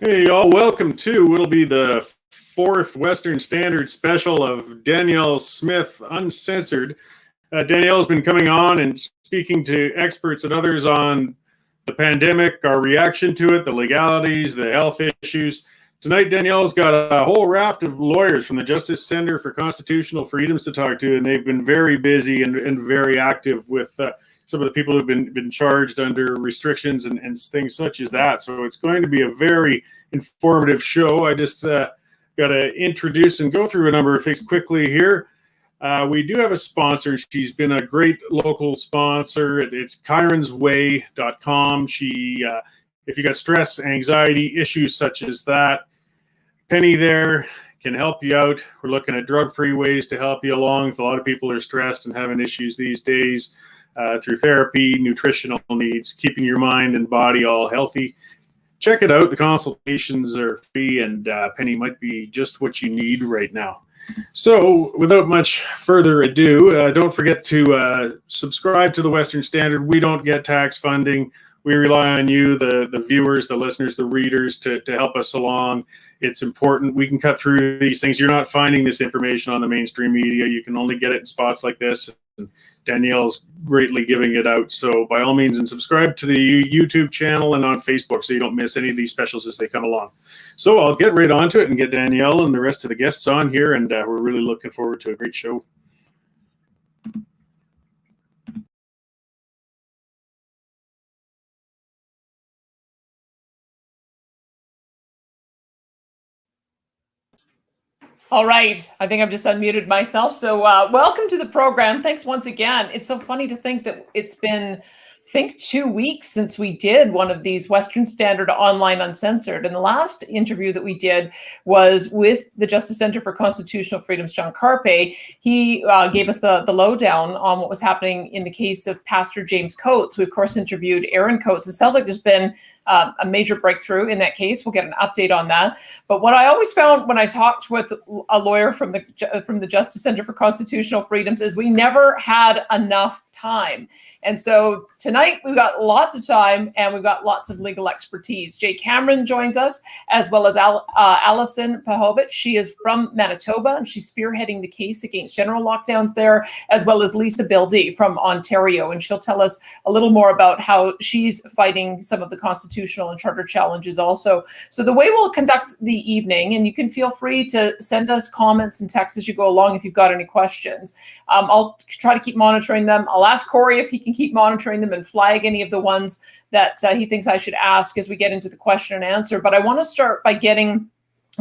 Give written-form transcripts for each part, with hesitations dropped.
Hey, y'all, welcome to what'll be the fourth Western Standard special of Danielle Smith, Uncensored. Danielle's been coming on and speaking to experts and others on the pandemic, our reaction to it, the legalities, the health issues. Tonight, Danielle's got a whole raft of lawyers from the Justice Center for Constitutional Freedoms to talk to, and they've been very busy and very active with some of the people who've been charged under restrictions and things such as that. So it's going to be a very informative show. I just got to introduce and go through a number of things quickly here. We do have a sponsor. She's been a great local sponsor. It's KyrensWay.com. If you got stress, anxiety, issues such as that, Penny there can help you out. We're looking at drug-free ways to help you along. A lot of people are stressed and having issues these days through therapy, nutritional needs, keeping your mind and body all healthy. Check it out. The consultations are free, and Penny might be just what you need right now. So without much further ado, don't forget to subscribe to the Western Standard. We don't get tax funding. We rely on you, the viewers, the listeners, the readers, to help us along. It's important. We can cut through these things. You're not finding this information on the mainstream media. You can only get it in spots like this. And Danielle's greatly giving it out. So by all means, and subscribe to the YouTube channel and on Facebook so you don't miss any of these specials as they come along. So I'll get right onto it and get Danielle and the rest of the guests on here, and we're really looking forward to a great show. All right. I think I've just unmuted myself. So welcome to the program. Thanks once again. It's so funny to think that it's been, I think, 2 weeks since we did one of these Western Standard Online Uncensored. And the last interview that we did was with the Justice Center for Constitutional Freedoms, John Carpay. He gave us the lowdown on what was happening in the case of Pastor James Coates. We, of course, interviewed Aaron Coates. It sounds like there's been a major breakthrough in that case. We'll get an update on that. But what I always found when I talked with a lawyer from the Justice Center for Constitutional Freedoms is we never had enough time. And so tonight we've got lots of time and we've got lots of legal expertise. Jay Cameron joins us, as well as Allison Pahovich. She is from Manitoba and she's spearheading the case against general lockdowns there, as well as Lisa Bildy from Ontario. And she'll tell us a little more about how she's fighting some of the constitutional and charter challenges also. So the way we'll conduct the evening, and you can feel free to send us comments and texts as you go along if you've got any questions. I'll try to keep monitoring them. I'll ask Corey if he can keep monitoring them and flag any of the ones that he thinks I should ask as we get into the question and answer. But I want to start by getting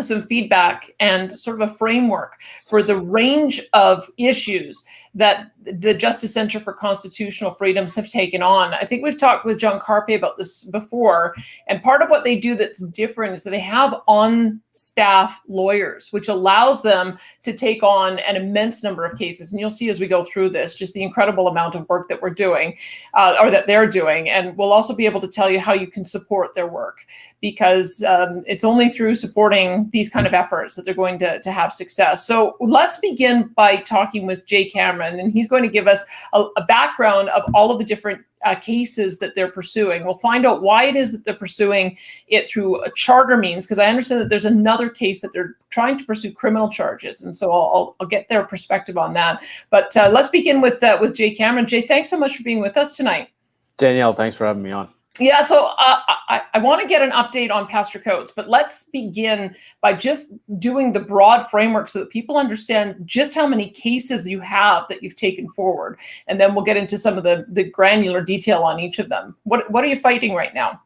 some feedback and sort of a framework for the range of issues that the Justice Center for Constitutional Freedoms have taken on. I think we've talked with John Carpay about this before, and part of what they do that's different is that they have on-staff lawyers, which allows them to take on an immense number of cases. And you'll see as we go through this, just the incredible amount of work that we're doing, or that they're doing. And we'll also be able to tell you how you can support their work, because it's only through supporting these kind of efforts that they're going to have success. So let's begin by talking with Jay Cameron, and he's going to give us a background of all of the different cases that they're pursuing. We'll find out why it is that they're pursuing it through a charter means, because I understand that there's another case that they're trying to pursue criminal charges, and so I'll get their perspective on that. But let's begin with Jay Cameron. Jay, thanks so much for being with us tonight. Danielle, thanks for having me on. Yeah, so I want to get an update on Pastor Coates, but let's begin by just doing the broad framework so that people understand just how many cases you have that you've taken forward, and then we'll get into some of the granular detail on each of them. What are you fighting right now?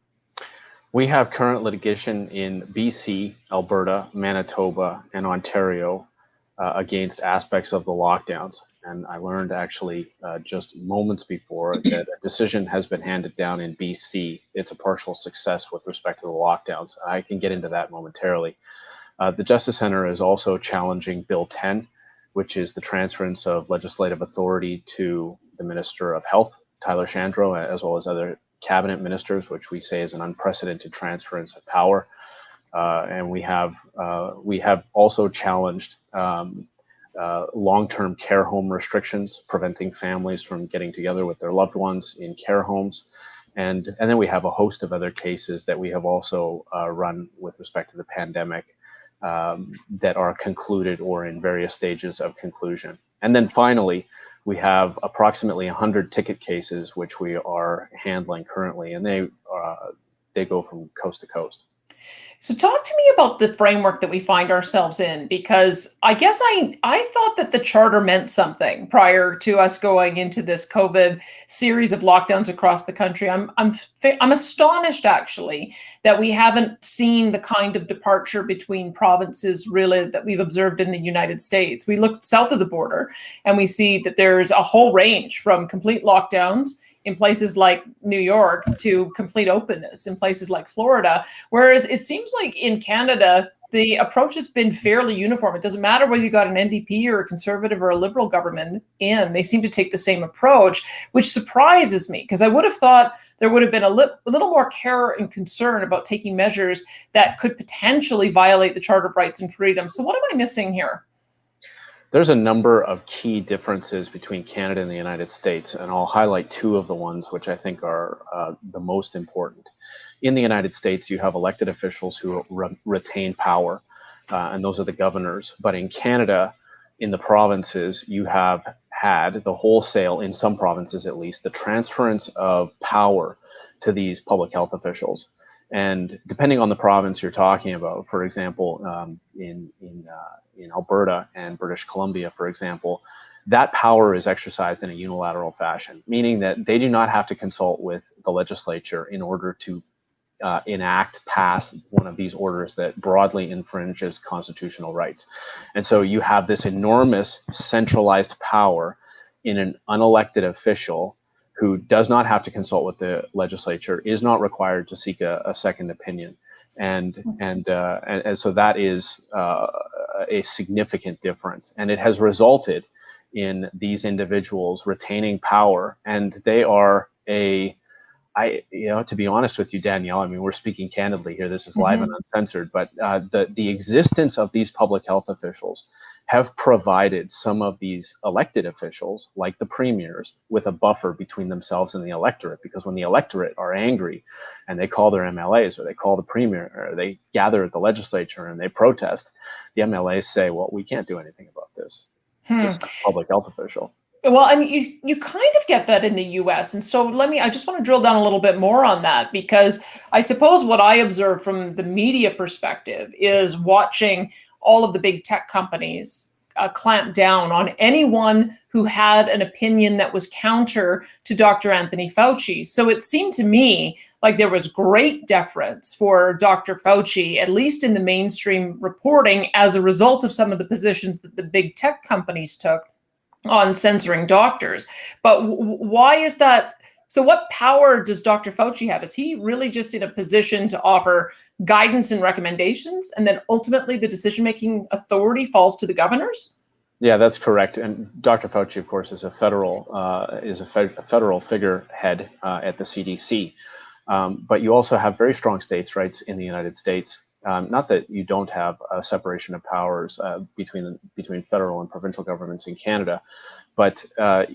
We have current litigation in BC, Alberta, Manitoba, and Ontario against aspects of the lockdowns. And I learned actually just moments before that a decision has been handed down in BC. It's a partial success with respect to the lockdowns. I can get into that momentarily. The Justice Center is also challenging Bill 10, which is the transference of legislative authority to the Minister of Health, Tyler Shandro, as well as other cabinet ministers, which we say is an unprecedented transference of power. And we have also challenged long-term care home restrictions, preventing families from getting together with their loved ones in care homes. And then we have a host of other cases that we have also run with respect to the pandemic that are concluded or in various stages of conclusion. And then finally, we have approximately 100 ticket cases which we are handling currently, and they go from coast to coast. So talk to me about the framework that we find ourselves in, because I guess I thought that the charter meant something prior to us going into this COVID series of lockdowns across the country. I'm astonished actually that we haven't seen the kind of departure between provinces really that we've observed in the United States. We look south of the border and we see that there's a whole range from complete lockdowns in places like New York to complete openness in places like Florida. Whereas it seems like in Canada, the approach has been fairly uniform. It doesn't matter whether you got an NDP or a Conservative or a Liberal government in, they seem to take the same approach, which surprises me because I would have thought there would have been a little more care and concern about taking measures that could potentially violate the Charter of Rights and Freedoms. So what am I missing here? There's a number of key differences between Canada and the United States, and I'll highlight two of the ones which I think are the most important. In the United States, you have elected officials who retain power, and those are the governors. But in Canada, in the provinces, you have had the wholesale, in some provinces at least, the transference of power to these public health officials. And depending on the province you're talking about, for example, in Alberta and British Columbia, for example, that power is exercised in a unilateral fashion, meaning that they do not have to consult with the legislature in order to pass one of these orders that broadly infringes constitutional rights. And so you have this enormous centralized power in an unelected official who does not have to consult with the legislature, is not required to seek a second opinion. And so that is a significant difference. And it has resulted in these individuals retaining power. And they are to be honest with you, Danielle, I mean, we're speaking candidly here. This is live and uncensored, but the existence of these public health officials have provided some of these elected officials, like the premiers, with a buffer between themselves and the electorate. Because when the electorate are angry and they call their MLAs or they call the premier or they gather at the legislature and they protest, the MLAs say, well, we can't do anything about this. This is a public health official. Well, and you kind of get that in the US. And so I just want to drill down a little bit more on that, because I suppose what I observe from the media perspective is watching all of the big tech companies clamp down on anyone who had an opinion that was counter to Dr. Anthony Fauci. So it seemed to me like there was great deference for Dr. Fauci, at least in the mainstream reporting, as a result of some of the positions that the big tech companies took on censoring doctors. But why is that? So what power does Dr. Fauci have? Is he really just in a position to offer guidance and recommendations, and then ultimately the decision-making authority falls to the governors? Yeah, that's correct. And Dr. Fauci, of course, is a federal figurehead at the CDC. But you also have very strong states' rights in the United States. Not that you don't have a separation of powers between federal and provincial governments in Canada, but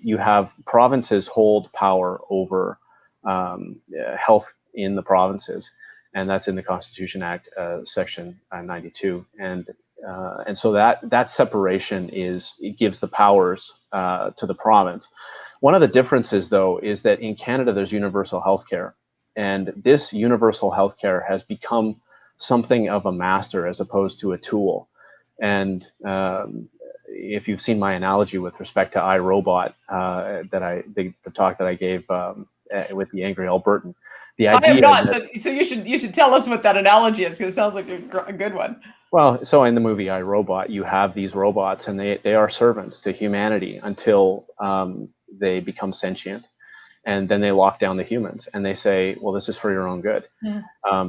you have provinces hold power over health in the provinces, and that's in the Constitution Act, Section 92, and so that separation gives the powers to the province. One of the differences, though, is that in Canada there's universal health care, and this universal health care has become something of a master as opposed to a tool. And if you've seen my analogy with respect to iRobot, the talk that I gave with the angry Albertan, the idea I have not. So you should tell us what that analogy is, because it sounds like a good one. Well, so in the movie iRobot, you have these robots, and they are servants to humanity until they become sentient. And then they lock down the humans and they say, well, this is for your own good. Yeah.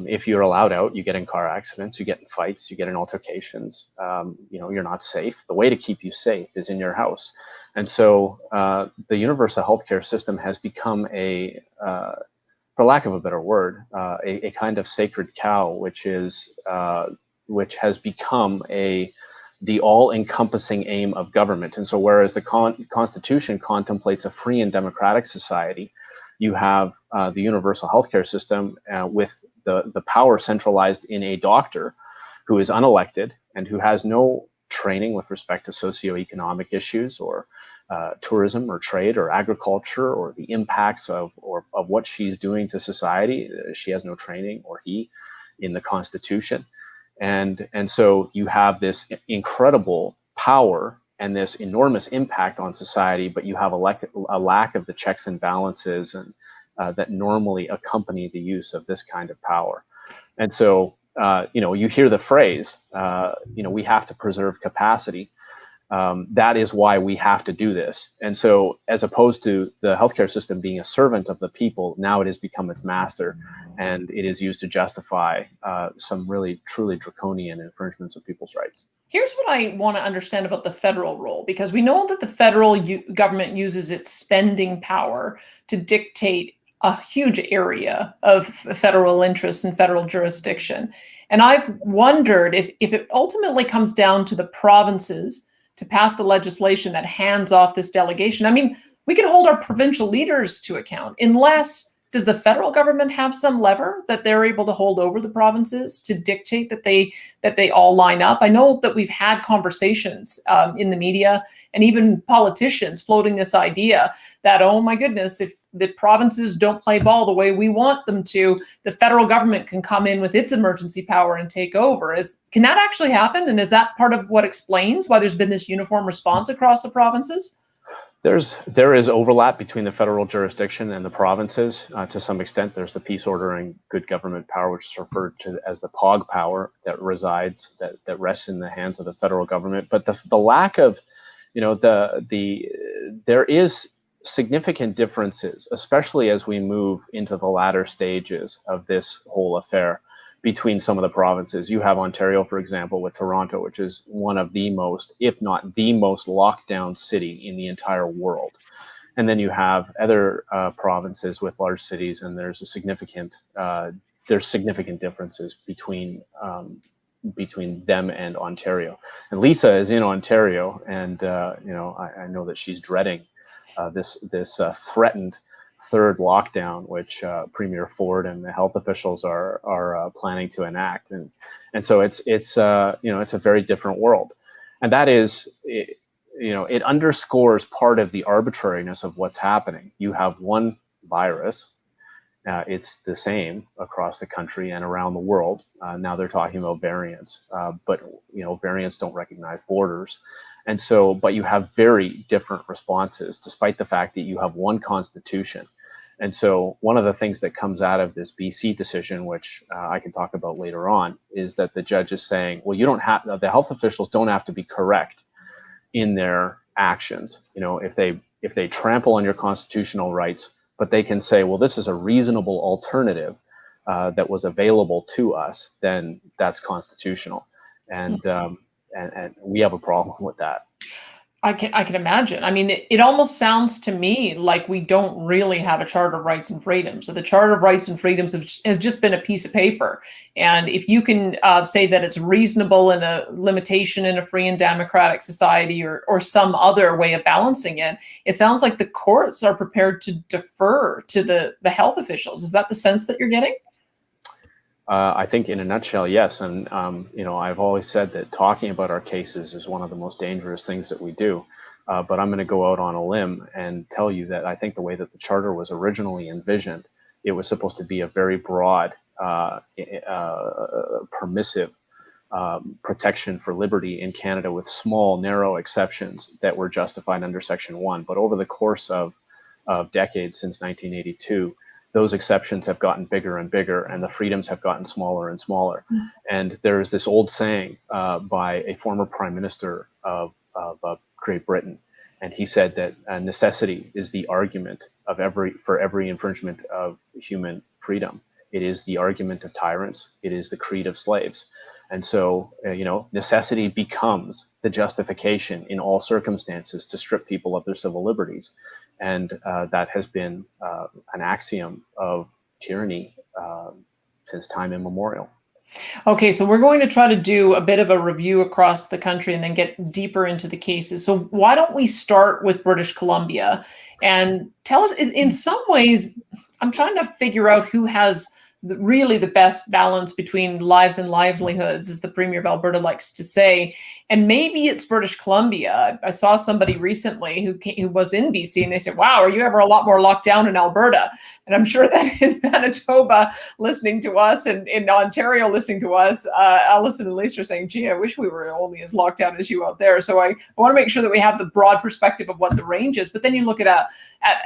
If you're allowed out, you get in car accidents, you get in fights, you get in altercations, you're not safe. The way to keep you safe is in your house. And so the universal healthcare system has become for lack of a better word, a kind of sacred cow, which has become the all-encompassing aim of government. And so whereas the Constitution contemplates a free and democratic society, you have the universal healthcare system with the power centralized in a doctor who is unelected and who has no training with respect to socioeconomic issues or tourism or trade or agriculture or the impacts of what she's doing to society. She has no training, or he, in the Constitution. And so you have this incredible power and this enormous impact on society, but you have a lack of the checks and balances and that normally accompany the use of this kind of power. And so, you hear the phrase, we have to preserve capacity. That is why we have to do this. And so, as opposed to the healthcare system being a servant of the people, now it has become its master, and it is used to justify some really, truly draconian infringements of people's rights. Here's what I want to understand about the federal role, because we know that the federal government uses its spending power to dictate a huge area of federal interests and federal jurisdiction. And I've wondered if it ultimately comes down to the provinces to pass the legislation that hands off this delegation. I mean, we can hold our provincial leaders to account, unless, does the federal government have some lever that they're able to hold over the provinces to dictate that they all line up? I know that we've had conversations in the media and even politicians floating this idea that, oh my goodness, if the provinces don't play ball the way we want them to, the federal government can come in with its emergency power and take over. Can that actually happen? And is that part of what explains why there's been this uniform response across the provinces? There is overlap between the federal jurisdiction and the provinces to some extent. There's the peace ordering good government power, which is referred to as the POG power, that rests in the hands of the federal government. But the lack of, there is significant differences, especially as we move into the latter stages of this whole affair, between some of the provinces. You have Ontario, for example, with Toronto, which is one of the most, if not the most, locked down city in the entire world. And then you have other provinces with large cities, and there's significant differences between them and Ontario. And Lisa is in Ontario, and I know that she's dreading this threatened third lockdown, which Premier Ford and the health officials are planning to enact, and so it's a very different world, and that is, it underscores part of the arbitrariness of what's happening. You have one virus, it's the same across the country and around the world. Now they're talking about variants, but variants don't recognize borders. And so, but you have very different responses, despite the fact that you have one constitution. And so one of the things that comes out of this BC decision, which I can talk about later on, is that the judge is saying, well, the health officials don't have to be correct in their actions. If they trample on your constitutional rights, but they can say, well, this is a reasonable alternative that was available to us, then that's constitutional. And we have a problem with that. I can imagine. I mean, it almost sounds to me like we don't really have a Charter of Rights and Freedoms. So the Charter of Rights and Freedoms has just been a piece of paper. And if you can say that it's reasonable and a limitation in a free and democratic society, or some other way of balancing it, it sounds like the courts are prepared to defer to the health officials. Is that the sense that you're getting? I think in a nutshell, yes. And, I've always said that talking about our cases is one of the most dangerous things that we do. But I'm going to go out on a limb and tell you that I think the way that the Charter was originally envisioned, it was supposed to be a very broad, permissive protection for liberty in Canada, with small, narrow exceptions that were justified under Section 1. But over the course of decades since 1982, those exceptions have gotten bigger and bigger, and the freedoms have gotten smaller and smaller. Mm-hmm. And there is this old saying by a former prime minister of Great Britain, and he said that necessity is the argument for every infringement of human freedom. It is the argument of tyrants. It is the creed of slaves. And so, necessity becomes the justification in all circumstances to strip people of their civil liberties. And that has been an axiom of tyranny since time immemorial. Okay, so we're going to try to do a bit of a review across the country and then get deeper into the cases. So why don't we start with British Columbia and tell us, in some ways, I'm trying to figure out who has really the best balance between lives and livelihoods, as the Premier of Alberta likes to say. And maybe it's British Columbia. I saw somebody recently who was in BC, and they said, wow, are you ever a lot more locked down in Alberta? And I'm sure that in Manitoba listening to us and in Ontario listening to us, Allison and Lisa are saying, gee, I wish we were only as locked down as you out there. So I want to make sure that we have the broad perspective of what the range is. But then you look at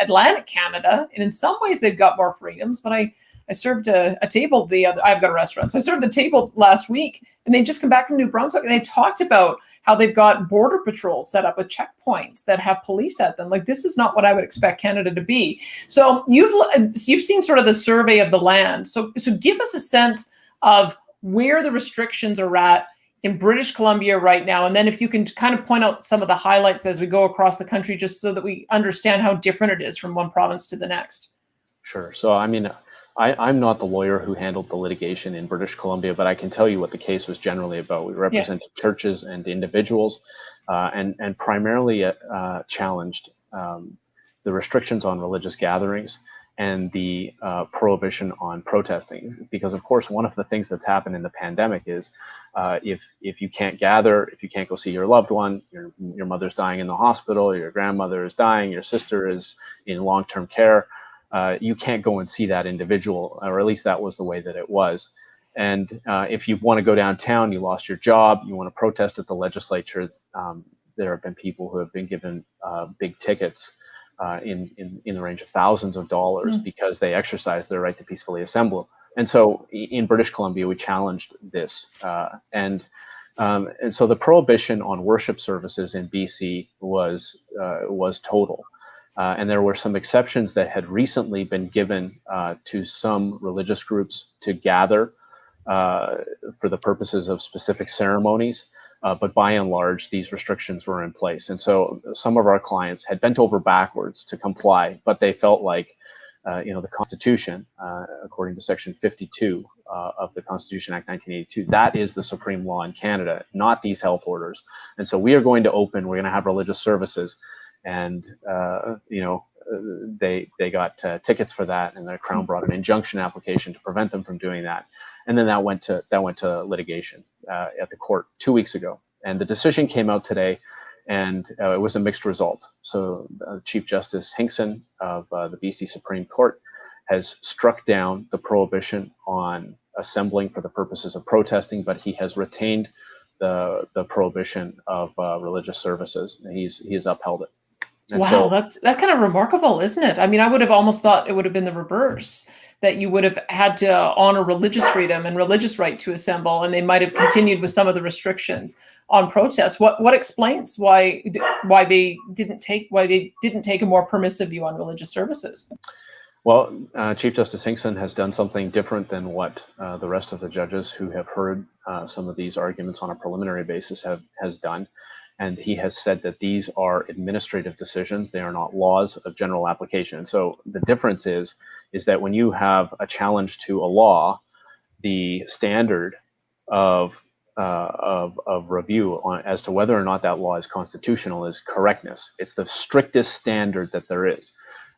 Atlantic Canada, and in some ways they've got more freedoms, but I served a table I've got a restaurant. So I served the table last week, and they just come back from New Brunswick, and they talked about how they've got border patrols set up with checkpoints that have police at them. Like, this is not what I would expect Canada to be. So you've seen sort of the survey of the land. So give us a sense of where the restrictions are at in British Columbia right now. And then if you can kind of point out some of the highlights as we go across the country, just so that we understand how different it is from one province to the next. Sure. So, I mean, I'm not the lawyer who handled the litigation in British Columbia, but I can tell you what the case was generally about. We represented churches and individuals, and primarily challenged the restrictions on religious gatherings and the prohibition on protesting. Because, of course, one of the things that's happened in the pandemic is if you can't gather, if you can't go see your loved one, your mother's dying in the hospital, your grandmother is dying, your sister is in long-term care, you can't go and see that individual, or at least that was the way that it was. And if you want to go downtown, you lost your job, you want to protest at the legislature, there have been people who have been given big tickets in the range of thousands of dollars because they exercised their right to peacefully assemble. And so in British Columbia, we challenged this. And so the prohibition on worship services in BC was total. And there were some exceptions that had recently been given to some religious groups to gather for the purposes of specific ceremonies. But by and large, these restrictions were in place. And so some of our clients had bent over backwards to comply, but they felt like, the Constitution, according to Section 52 of the Constitution Act 1982, that is the supreme law in Canada, not these health orders. And so we're going to have religious services. And they got tickets for that, and the Crown brought an injunction application to prevent them from doing that. And then that went to litigation at the court 2 weeks ago. And the decision came out today, and it was a mixed result. So Chief Justice Hinkson of the BC Supreme Court has struck down the prohibition on assembling for the purposes of protesting, but he has retained the prohibition of religious services. He's upheld it. And wow, that's kind of remarkable, isn't it? I mean, I would have almost thought it would have been the reverse, that you would have had to honor religious freedom and religious right to assemble, and they might have continued with some of the restrictions on protest. What explains why they didn't take a more permissive view on religious services? Well, Chief Justice Hinkson has done something different than what the rest of the judges who have heard some of these arguments on a preliminary basis has done. And he has said that these are administrative decisions. They are not laws of general application. So the difference is that when you have a challenge to a law, the standard of review as to whether or not that law is constitutional is correctness. It's the strictest standard that there is.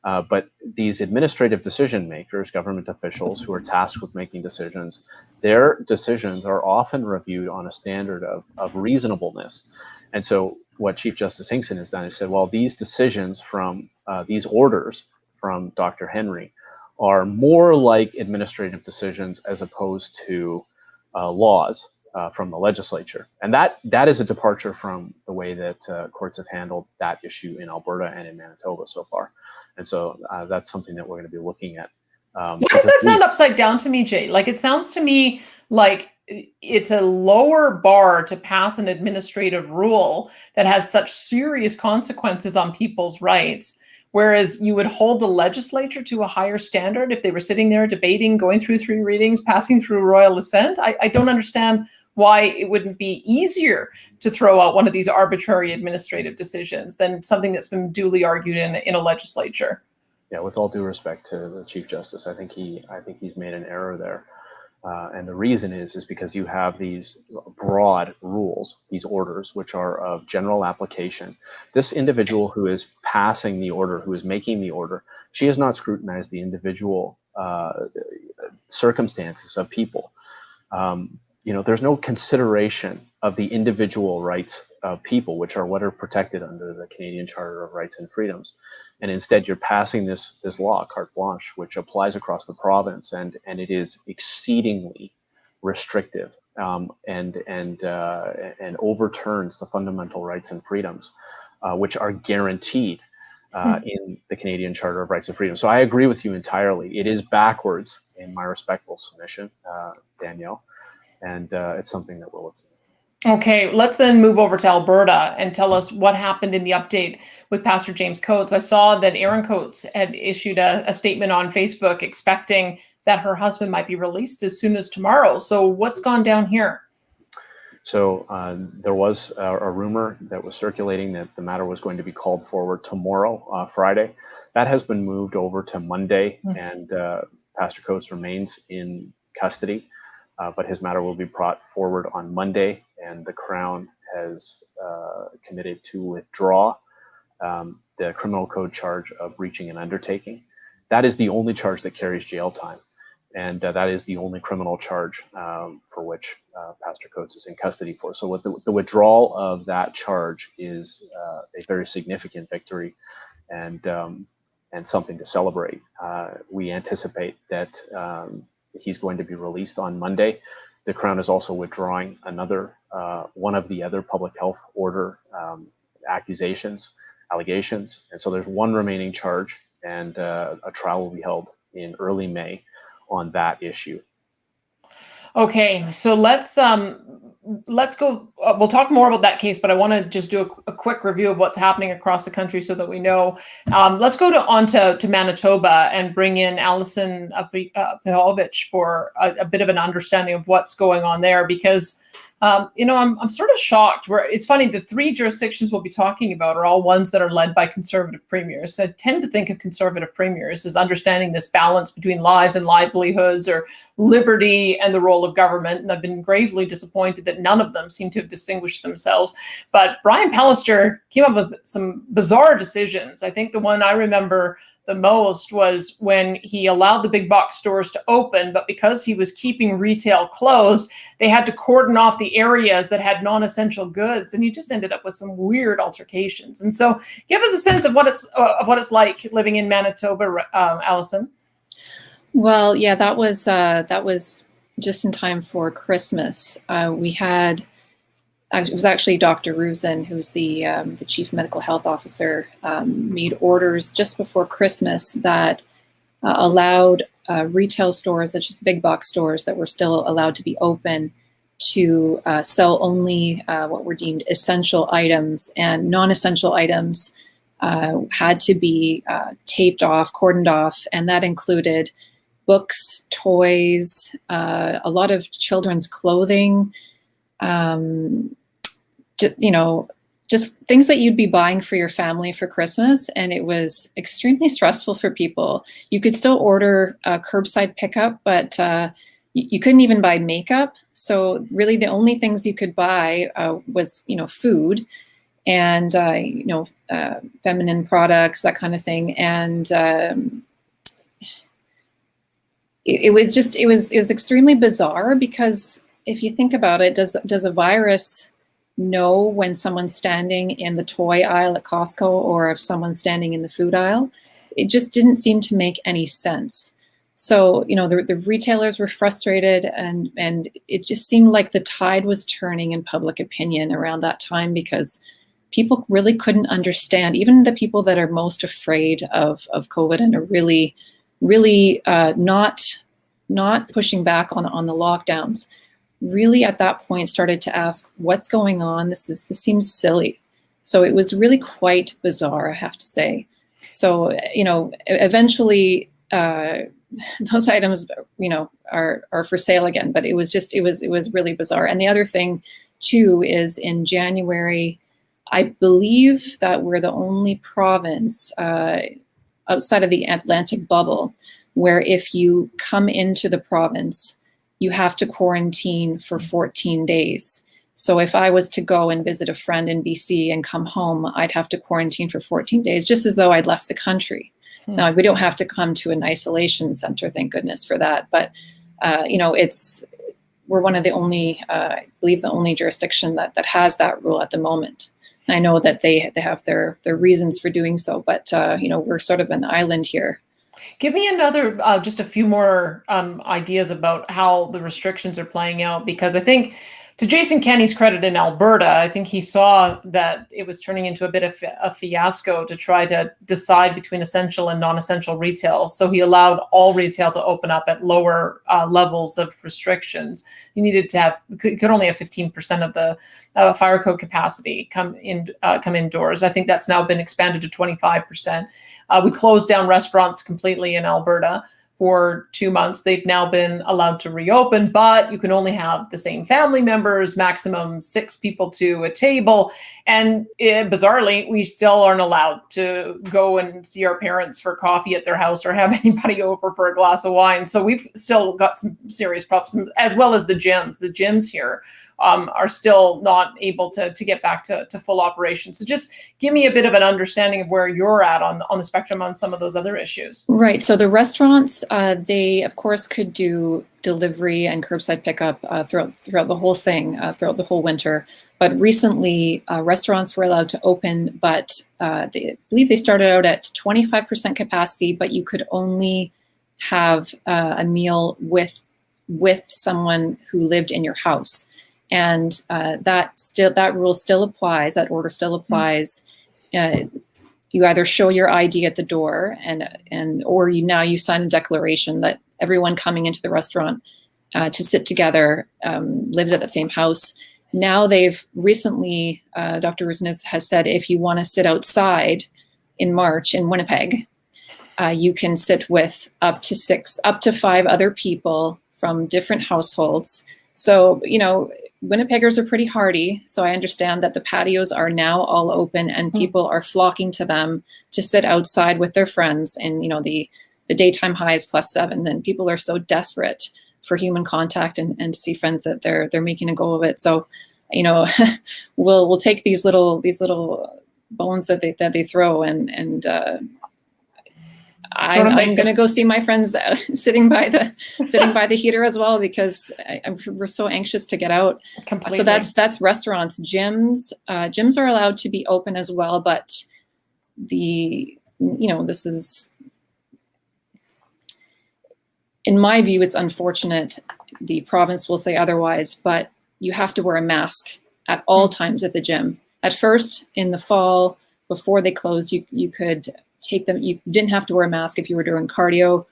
But these administrative decision makers, government officials who are tasked with making decisions, their decisions are often reviewed on a standard of reasonableness. And so what Chief Justice Hinkson has done is said, well, these decisions from these orders from Dr. Henry are more like administrative decisions as opposed to laws from the legislature. And that is a departure from the way that courts have handled that issue in Alberta and in Manitoba so far. And so that's something that we're going to be looking at. Why does that sound upside down to me, Jay? Like, it sounds to me like it's a lower bar to pass an administrative rule that has such serious consequences on people's rights, whereas you would hold the legislature to a higher standard if they were sitting there debating, going through 3 readings, passing through royal assent. I don't understand why it wouldn't be easier to throw out one of these arbitrary administrative decisions than something that's been duly argued in a legislature. Yeah, with all due respect to the Chief Justice, I think he's made an error there. And the reason is because you have these broad rules, these orders, which are of general application. This individual who is passing the order, who is making the order, she has not scrutinized the individual circumstances of people. There's no consideration of the individual rights of people, which are what are protected under the Canadian Charter of Rights and Freedoms. And instead, you're passing this law, carte blanche, which applies across the province, and it is exceedingly restrictive and overturns the fundamental rights and freedoms, which are guaranteed in the Canadian Charter of Rights and Freedoms. So I agree with you entirely. It is backwards, in my respectful submission, Danielle, and it's something that we're looking at. Okay, let's then move over to Alberta and tell us what happened in the update with Pastor James Coates. I saw that Erin Coates had issued a statement on Facebook expecting that her husband might be released as soon as tomorrow. So what's gone down here? So there was a rumor that was circulating that the matter was going to be called forward tomorrow, Friday. That has been moved over to Monday, and Pastor Coates remains in custody. But his matter will be brought forward on Monday, and the Crown has committed to withdraw the criminal code charge of breaching an undertaking. That is the only charge that carries jail time, and that is the only criminal charge for which Pastor Coates is in custody for. So with the withdrawal of that charge is a very significant victory, and something to celebrate. We anticipate that he's going to be released on Monday. The Crown is also withdrawing another one of the other public health order allegations. And so there's one remaining charge, and a trial will be held in early May on that issue. Okay, so let's go. We'll talk more about that case, but I want to just do a quick review of what's happening across the country so that we know. Let's go on to Manitoba and bring in Alison Pihovich for a bit of an understanding of what's going on there, because I'm sort of shocked. It's funny, the three jurisdictions we'll be talking about are all ones that are led by Conservative premiers. So I tend to think of Conservative premiers as understanding this balance between lives and livelihoods, or liberty and the role of government. And I've been gravely disappointed that none of them seem to have distinguished themselves. But Brian Pallister came up with some bizarre decisions. I think the one I remember the most was when he allowed the big box stores to open, but because he was keeping retail closed, they had to cordon off the areas that had non-essential goods, and you just ended up with some weird altercations. And so, give us a sense of what it's like living in Manitoba, Alison. Well, yeah, that was just in time for Christmas. It was actually Dr. Rusin, who's the chief medical health officer, made orders just before Christmas that allowed retail stores, such as big box stores that were still allowed to be open, to sell only what were deemed essential items, and non-essential items had to be taped off, cordoned off, and that included books, toys, a lot of children's clothing, just things that you'd be buying for your family for Christmas. And it was extremely stressful for people. You could still order curbside pickup, but you couldn't even buy makeup. So really the only things you could buy was, food and, feminine products, that kind of thing. And it was extremely bizarre, because if you think about it, does a virus know when someone's standing in the toy aisle at Costco or if someone's standing in the food aisle? It just didn't seem to make any sense. So, the retailers were frustrated, and it just seemed like the tide was turning in public opinion around that time, because people really couldn't understand, even the people that are most afraid of COVID and are really, really not pushing back on the lockdowns, really at that point started to ask, what's going on? This seems silly. So it was really quite bizarre, I have to say. So, eventually those items, are for sale again, but it was really bizarre. And the other thing too is, in January, I believe that we're the only province outside of the Atlantic bubble where if you come into the province you have to quarantine for 14 days. So if I was to go and visit a friend in BC and come home, I'd have to quarantine for 14 days, just as though I'd left the country. Now, we don't have to come to an isolation center, thank goodness for that. But, we're one of the only, I believe the only jurisdiction that has that rule at the moment. I know that they have their reasons for doing so, but, we're sort of an island here. Give me another, just a few more ideas about how the restrictions are playing out, because I think, to Jason Kenney's credit in Alberta, I think he saw that it was turning into a bit of a fiasco to try to decide between essential and non-essential retail. So he allowed all retail to open up at lower levels of restrictions. You needed to have, could only have 15% of the fire code capacity come indoors. I think that's now been expanded to 25%. We closed down restaurants completely in Alberta for 2 months. They've now been allowed to reopen, but you can only have the same family members, maximum 6 people to a table. And bizarrely, we still aren't allowed to go and see our parents for coffee at their house or have anybody over for a glass of wine. So we've still got some serious problems, as well as the gyms. The gyms here are still not able to get back to full operation. So just give me a bit of an understanding of where you're at on the spectrum on some of those other issues. Right. So the restaurants, they of course could do delivery and curbside pickup throughout the whole thing, throughout the whole winter. But recently, restaurants were allowed to open, but I believe they started out at 25% capacity, but you could only have a meal with someone who lived in your house. And that rule still applies. That order still applies. You either show your ID at the door, or you sign a declaration that everyone coming into the restaurant to sit together lives at that same house. Now they've recently, Dr. Rusnitz has said, if you want to sit outside in March in Winnipeg, you can sit with up to 5 other people from different households. So, Winnipeggers are pretty hardy. So I understand that the patios are now all open and people are flocking to them to sit outside with their friends. And, the daytime high is +7. And people are so desperate for human contact and to see friends that they're making a go of it. So, we'll take these little bones that they throw and I'm going to go see my friends sitting by the heater as well, because we're so anxious to get out. Completely. So that's restaurants. Gyms are allowed to be open as well, but this is, in my view, it's unfortunate. The province will say otherwise, but you have to wear a mask at all times at the gym. At first, in the fall, before they closed, you could take them. You didn't have to wear a mask if you were doing cardio.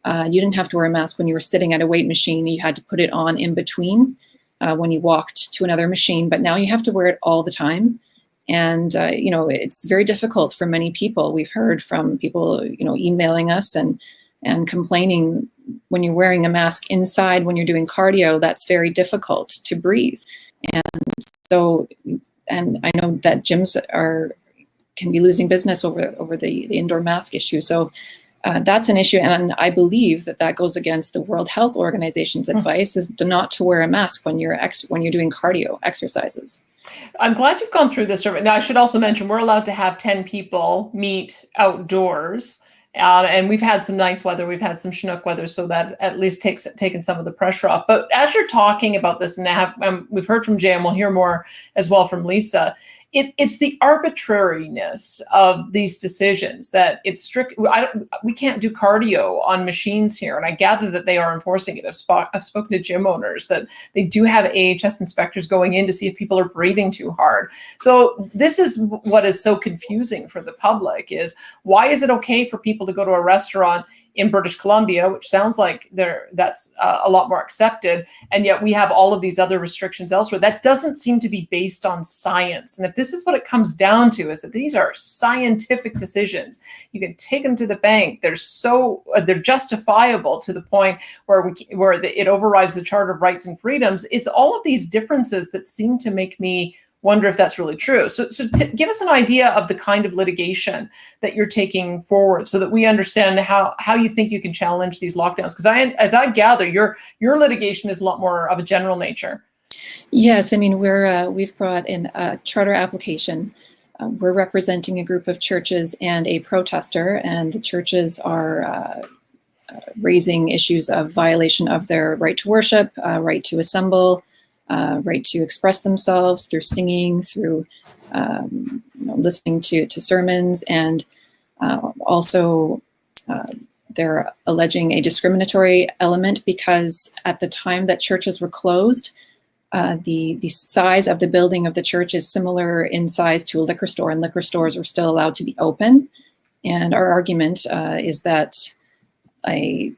You didn't have to wear a mask when you were sitting at a weight machine. You had to put it on in between when you walked to another machine. But now you have to wear it all the time. And, it's very difficult for many people. We've heard from people, emailing us and complaining when you're wearing a mask inside, when you're doing cardio, that's very difficult to breathe. And I know that gyms can be losing business over the indoor mask issue. So that's an issue. And I believe that goes against the World Health Organization's advice is not to wear a mask when you're doing cardio exercises. I'm glad you've gone through this survey. Now, I should also mention we're allowed to have 10 people meet outdoors. And we've had some nice weather. We've had some Chinook weather, so that at least taken some of the pressure off. But as you're talking about this, and we've heard from Jay, and we'll hear more as well from Lisa, it's the arbitrariness of these decisions that it's strict. We can't do cardio on machines here, and I gather that they are enforcing it. I've spoken to gym owners that they do have AHS inspectors going in to see if people are breathing too hard. So this is what is so confusing for the public: is why is it okay for people to go to a restaurant in British Columbia, which sounds like that's a lot more accepted, and yet we have all of these other restrictions elsewhere? That doesn't seem to be based on science. And if this is what it comes down to, is that these are scientific decisions. You can take them to the bank. They're justifiable to the point where it overrides the Charter of Rights and Freedoms. It's all of these differences that seem to make me wonder if that's really true. So give us an idea of the kind of litigation that you're taking forward so that we understand how you think you can challenge these lockdowns. Because as I gather, your litigation is a lot more of a general nature. Yes, I mean, we've brought in a charter application. We're representing a group of churches and a protester, and the churches are raising issues of violation of their right to worship, right to assemble, right to express themselves through singing, through listening to sermons, and also they're alleging a discriminatory element because at the time that churches were closed, the size of the building of the church is similar in size to a liquor store, and liquor stores are still allowed to be open. And our argument is that a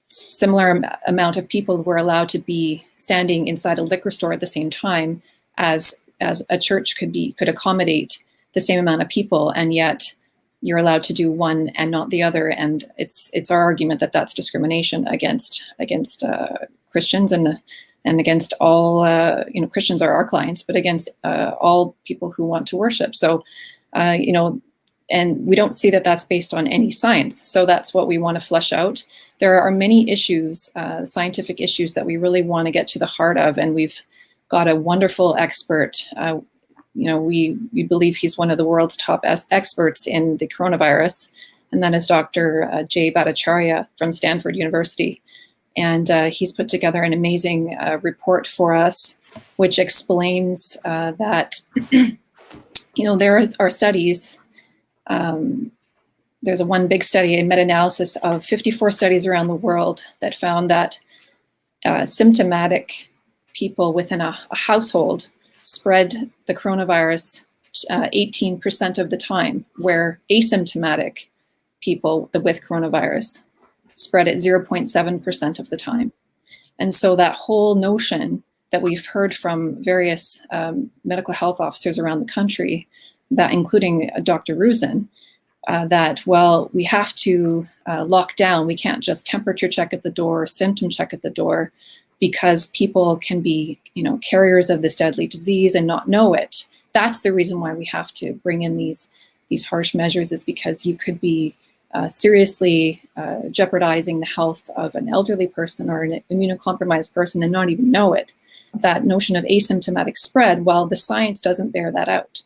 similar amount of people were allowed to be standing inside a liquor store at the same time as a church could accommodate the same amount of people, and yet you're allowed to do one and not the other. And it's our argument that that's discrimination against Christians and against all, Christians are our clients, but against all people who want to worship. So, and we don't see that that's based on any science. So that's what we want to flesh out. There are many issues, scientific issues that we really want to get to the heart of. And we've got a wonderful expert. We believe he's one of the world's top experts in the coronavirus. And that is Dr. Jay Bhattacharya from Stanford University. And he's put together an amazing report for us, which explains that, there are studies. There's one big study, a meta-analysis of 54 studies around the world that found that symptomatic people within a household spread the coronavirus 18% of the time, where asymptomatic people with coronavirus spread it 0.7% of the time. And so that whole notion that we've heard from various medical health officers around the country, that including Dr. Rusin, that, we have to lock down. We can't just temperature check at the door, symptom check at the door, because people can be, carriers of this deadly disease and not know it. That's the reason why we have to bring in these harsh measures, is because you could be seriously jeopardizing the health of an elderly person or an immunocompromised person and not even know it. That notion of asymptomatic spread, the science doesn't bear that out.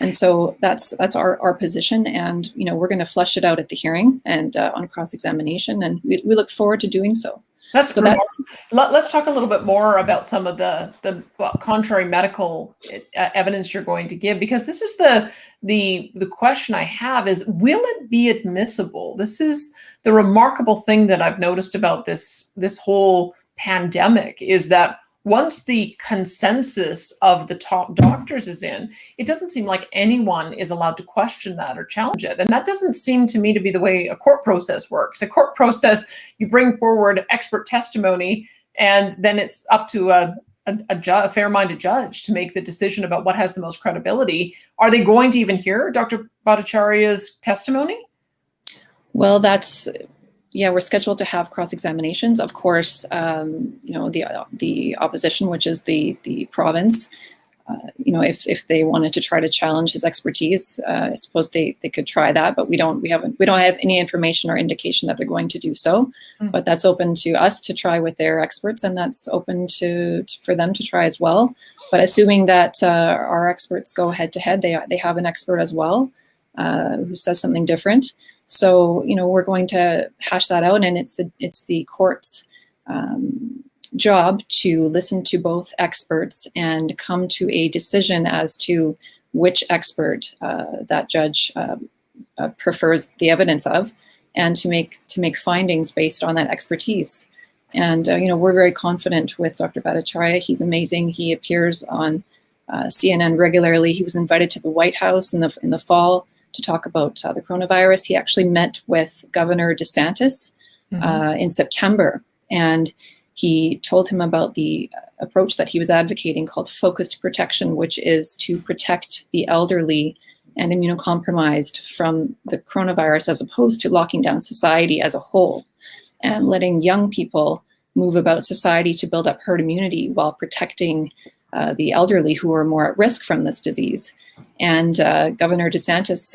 And so that's our position, and we're going to flesh it out at the hearing and on cross-examination, and we look forward to doing so. Let's talk a little bit more about some of the contrary medical evidence you're going to give, because this is the question I have is, will it be admissible? This is the remarkable thing that I've noticed about this whole pandemic, is that once the consensus of the top doctors is in, it doesn't seem like anyone is allowed to question that or challenge it. And that doesn't seem to me to be the way a court process works. A court process, you bring forward expert testimony, and then it's up to a fair-minded judge to make the decision about what has the most credibility. Are they going to even hear Dr. Bhattacharya's testimony? Well, we're scheduled to have cross-examinations. Of course, the opposition, which is the province, if they wanted to try to challenge his expertise, I suppose they could try that, but we don't have any information or indication that they're going to do so. Mm-hmm. But that's open to us to try with their experts, and that's open for them to try as well. But assuming that our experts go head to head, they have an expert as well who says something different. So, we're going to hash that out, and it's the court's job to listen to both experts and come to a decision as to which expert that judge prefers the evidence of, and to make findings based on that expertise. And we're very confident with Dr. Bhattacharya. He's amazing. He appears on CNN regularly. He was invited to the White House in the fall to talk about the coronavirus. He actually met with Governor DeSantis in September, and he told him about the approach that he was advocating called focused protection, which is to protect the elderly and immunocompromised from the coronavirus, as opposed to locking down society as a whole and letting young people move about society to build up herd immunity while protecting the elderly who are more at risk from this disease. And Governor DeSantis,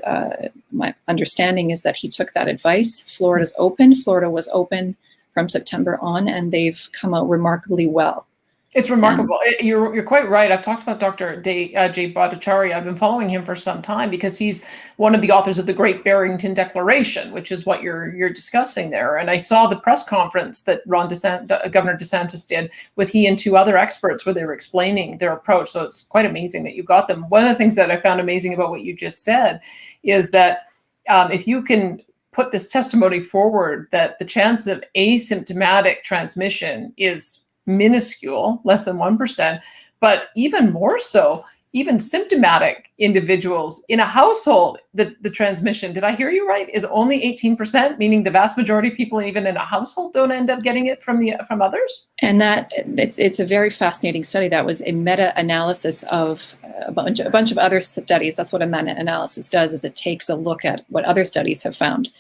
my understanding is that he took that advice. Florida's open. Florida was open from September on, and they've come out remarkably well. It's remarkable. You're quite right. I've talked about Dr. Jay Bhattacharya. I've been following him for some time because he's one of the authors of the Great Barrington Declaration, which is what you're discussing there. And I saw the press conference that Governor DeSantis did with he and 2 other experts where they were explaining their approach. So it's quite amazing that you got them. One of the things that I found amazing about what you just said is that if you can put this testimony forward that the chance of asymptomatic transmission is minuscule, less than 1%, but even more so, even symptomatic individuals in a household, the transmission, did I hear you right, is only 18%, meaning the vast majority of people even in a household don't end up getting it from others? And that it's a very fascinating study. That was a meta-analysis of a bunch of other studies. That's what a meta-analysis does, is it takes a look at what other studies have found.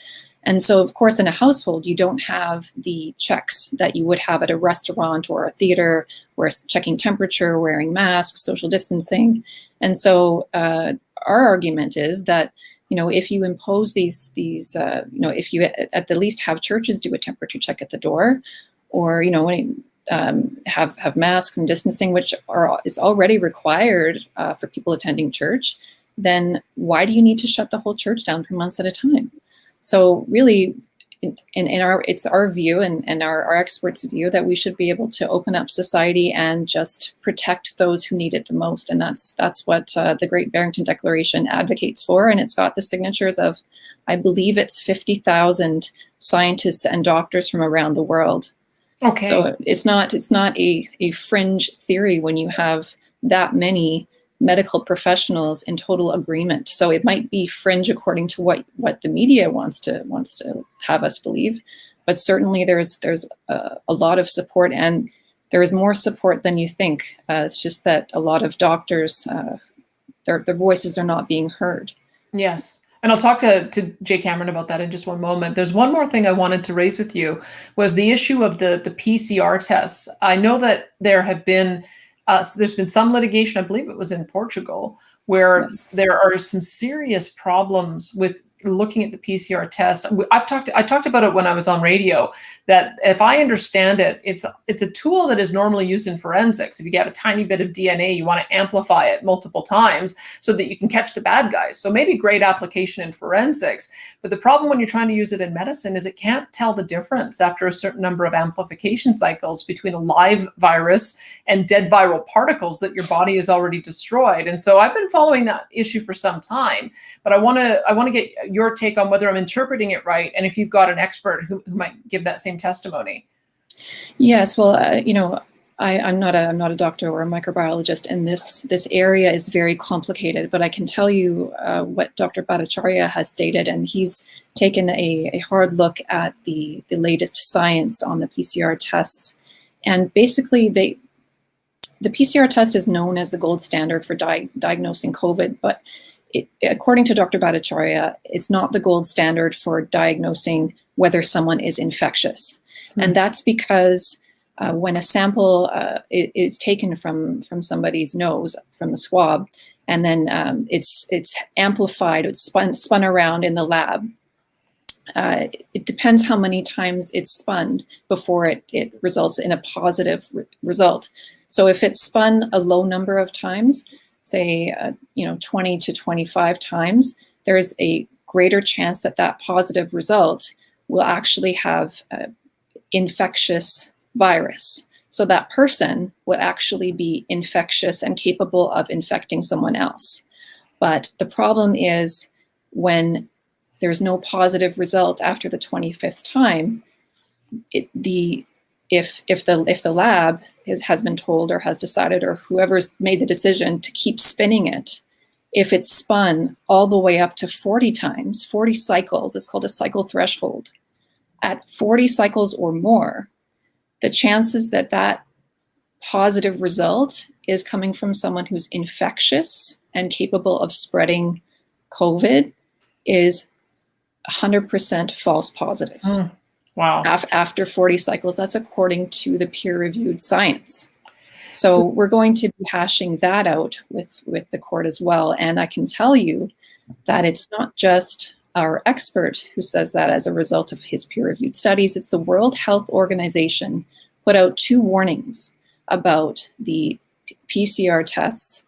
And so, of course, in a household, you don't have the checks that you would have at a restaurant or a theater, where checking temperature, wearing masks, social distancing. And so our argument is that, if you impose these if you at the least have churches do a temperature check at the door, or, have masks and distancing, which is already required for people attending church, then why do you need to shut the whole church down for months at a time? So really, it's our view and our experts' view that we should be able to open up society and just protect those who need it the most. And that's what the Great Barrington Declaration advocates for. And it's got the signatures of, I believe it's 50,000 scientists and doctors from around the world. Okay. So it's not a fringe theory when you have that many medical professionals in total agreement. So it might be fringe according to what the media wants to have us believe, but certainly there's a lot of support, and there is more support than you think. It's just that a lot of doctors, their voices are not being heard. Yes. And I'll talk to Jay Cameron about that in just one moment. There's one more thing I wanted to raise with you, was the issue of the PCR tests. I know that there's been some litigation, I believe it was in Portugal, where Yes. there are some serious problems with looking at the PCR test. I talked about it when I was on radio, that if I understand it, it's a tool that is normally used in forensics. If you have a tiny bit of DNA, you want to amplify it multiple times so that you can catch the bad guys. So maybe great application in forensics, but the problem when you're trying to use it in medicine is it can't tell the difference after a certain number of amplification cycles between a live virus and dead viral particles that your body has already destroyed. And so I've been following that issue for some time, but I want to get your take on whether I'm interpreting it right, and if you've got an expert who might give that same testimony. Yes, well, I'm not a doctor or a microbiologist, and this area is very complicated. But I can tell you what Dr. Bhattacharya has stated, and he's taken a hard look at the latest science on the PCR tests, and basically the PCR test is known as the gold standard for diagnosing COVID, but according to Dr. Bhattacharya, it's not the gold standard for diagnosing whether someone is infectious. Mm-hmm. And that's because when a sample is taken from somebody's nose, from the swab, and then it's amplified, it's spun around in the lab, it depends how many times it's spun before it results in a positive result. So if it's spun a low number of times, say 20 to 25 times, there's a greater chance that positive result will actually have infectious virus. So that person would actually be infectious and capable of infecting someone else. But the problem is when there's no positive result after the 25th time, if the lab has been told or has decided, or whoever's made the decision to keep spinning it, if it's spun all the way up to 40 times, 40 cycles, it's called a cycle threshold. At 40 cycles or more, the chances that positive result is coming from someone who's infectious and capable of spreading COVID is 100% false positive. Wow. After 40 cycles, that's according to the peer-reviewed science. So we're going to be hashing that out with the court as well. And I can tell you that it's not just our expert who says that as a result of his peer-reviewed studies. It's the World Health Organization put out 2 warnings about the PCR tests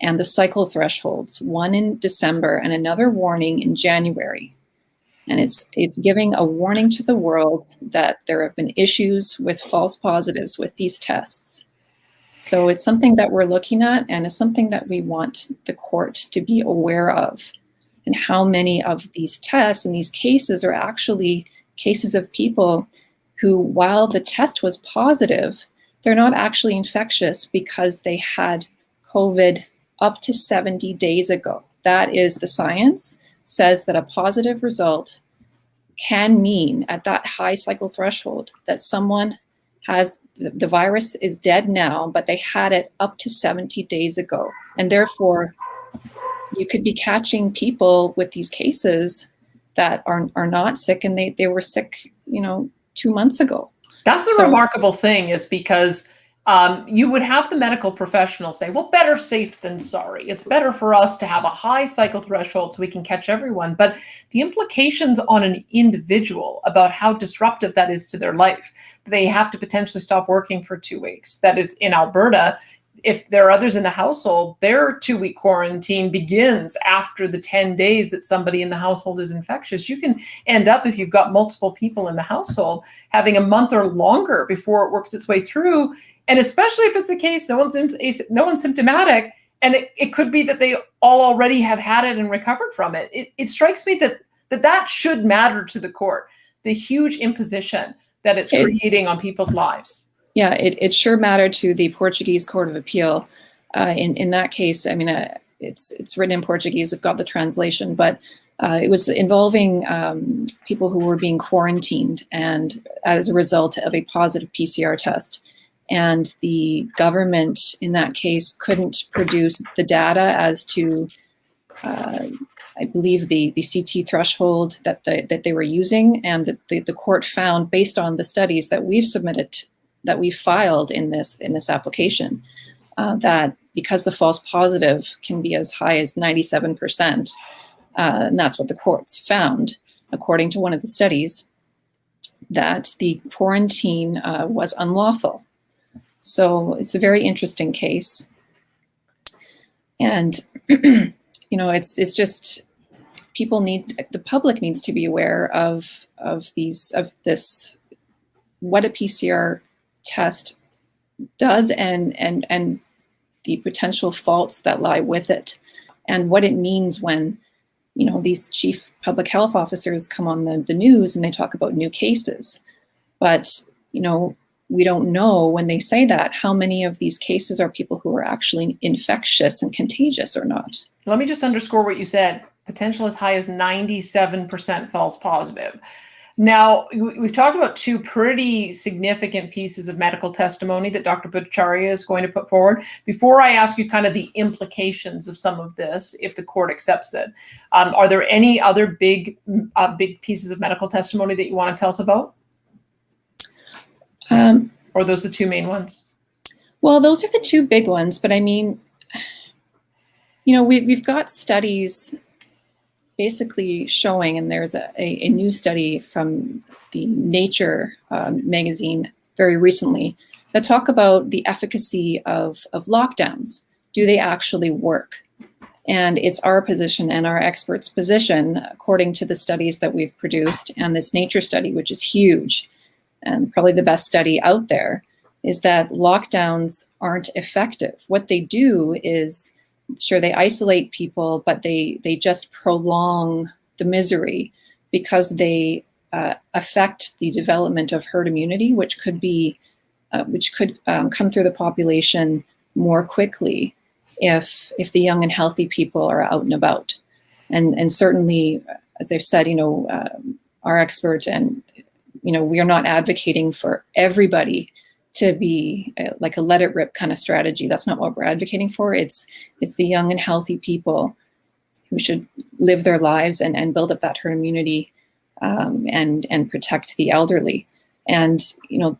and the cycle thresholds, one in December and another warning in January. And it's giving a warning to the world that there have been issues with false positives with these tests. So it's something that we're looking at, and it's something that we want the court to be aware of, and how many of these tests and these cases are actually cases of people who, while the test was positive, they're not actually infectious because they had COVID up to 70 days ago. That is, the science says that a positive result can mean at that high cycle threshold that someone has the virus is dead now, but they had it up to 70 days ago. And therefore, you could be catching people with these cases that are not sick, and they were sick, 2 months ago. That's the remarkable thing, is because you would have the medical professionals say, well, better safe than sorry. It's better for us to have a high cycle threshold so we can catch everyone. But the implications on an individual about how disruptive that is to their life, they have to potentially stop working for 2 weeks. That is, in Alberta, if there are others in the household, their 2-week quarantine begins after the 10 days that somebody in the household is infectious. You can end up, if you've got multiple people in the household, having a month or longer before it works its way through. And especially if it's the case, no one's symptomatic, and it could be that they all already have had it and recovered from it. It strikes me that should matter to the court, the huge imposition that it's creating on people's lives. Yeah, it sure mattered to the Portuguese Court of Appeal. In that case, I mean, it's written in Portuguese. We've got the translation, but it was involving people who were being quarantined, and as a result of a positive PCR test. And the government in that case couldn't produce the data as to, I believe, the CT threshold that they were using, and that the court found, based on the studies that we've submitted, that we filed in this application, that because the false positive can be as high as 97%, and that's what the courts found, according to one of the studies, that the quarantine was unlawful. So it's a very interesting case. And, it's just, the public needs to be aware of this, what a PCR test does, and the potential faults that lie with it, and what it means when these chief public health officers come on the news and they talk about new cases. But we don't know, when they say that, how many of these cases are people who are actually infectious and contagious or not. Let me just underscore what you said. Potential as high as 97% false positive. Now, we've talked about 2 pretty significant pieces of medical testimony that Dr. Bhattacharya is going to put forward. Before I ask you kind of the implications of some of this, if the court accepts it, are there any other big pieces of medical testimony that you want to tell us about? Or are those the 2 main ones? Well, those are the 2 big ones, but I mean, we've got studies basically showing, and there's a new study from the Nature magazine very recently that talk about the efficacy of lockdowns. Do they actually work? And it's our position and our experts' position, according to the studies that we've produced, and this Nature study, which is huge, and probably the best study out there, is that lockdowns aren't effective. What they do is, sure, they isolate people, but they just prolong the misery, because they affect the development of herd immunity, which could come through the population more quickly if the young and healthy people are out and about. And certainly, as I've said, our expert, and we are not advocating for everybody to be like a let it rip kind of strategy. That's not what we're advocating for. It's the young and healthy people who should live their lives and build up that herd immunity, and protect the elderly. And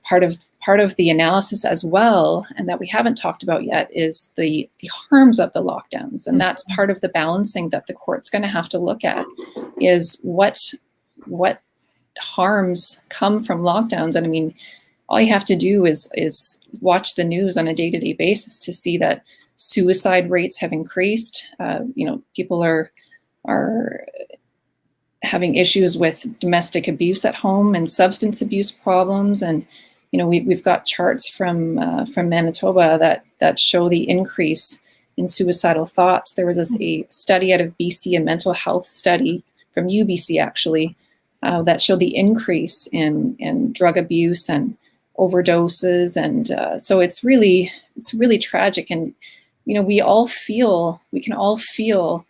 part of the analysis as well, and that we haven't talked about yet, is the harms of the lockdowns, and that's part of the balancing that the court's going to have to look at, is what harms come from lockdowns. And I mean, all you have to do is watch the news on a day-to-day basis to see that suicide rates have increased. People are having issues with domestic abuse at home and substance abuse problems. And, we've got charts from Manitoba that show the increase in suicidal thoughts. There was a study out of BC, a mental health study from UBC actually, that showed the increase in drug abuse and overdoses. And so it's really tragic. And, we can all feel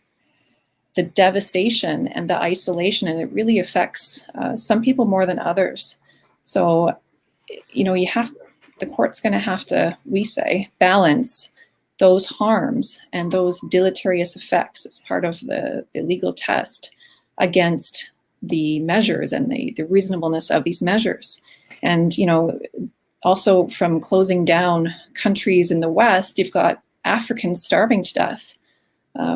the devastation and the isolation, and it really affects some people more than others. So, the court's going to have to, we say, balance those harms and those deleterious effects as part of the legal test against the measures and the reasonableness of these measures. And, also from closing down countries in the West, you've got Africans starving to death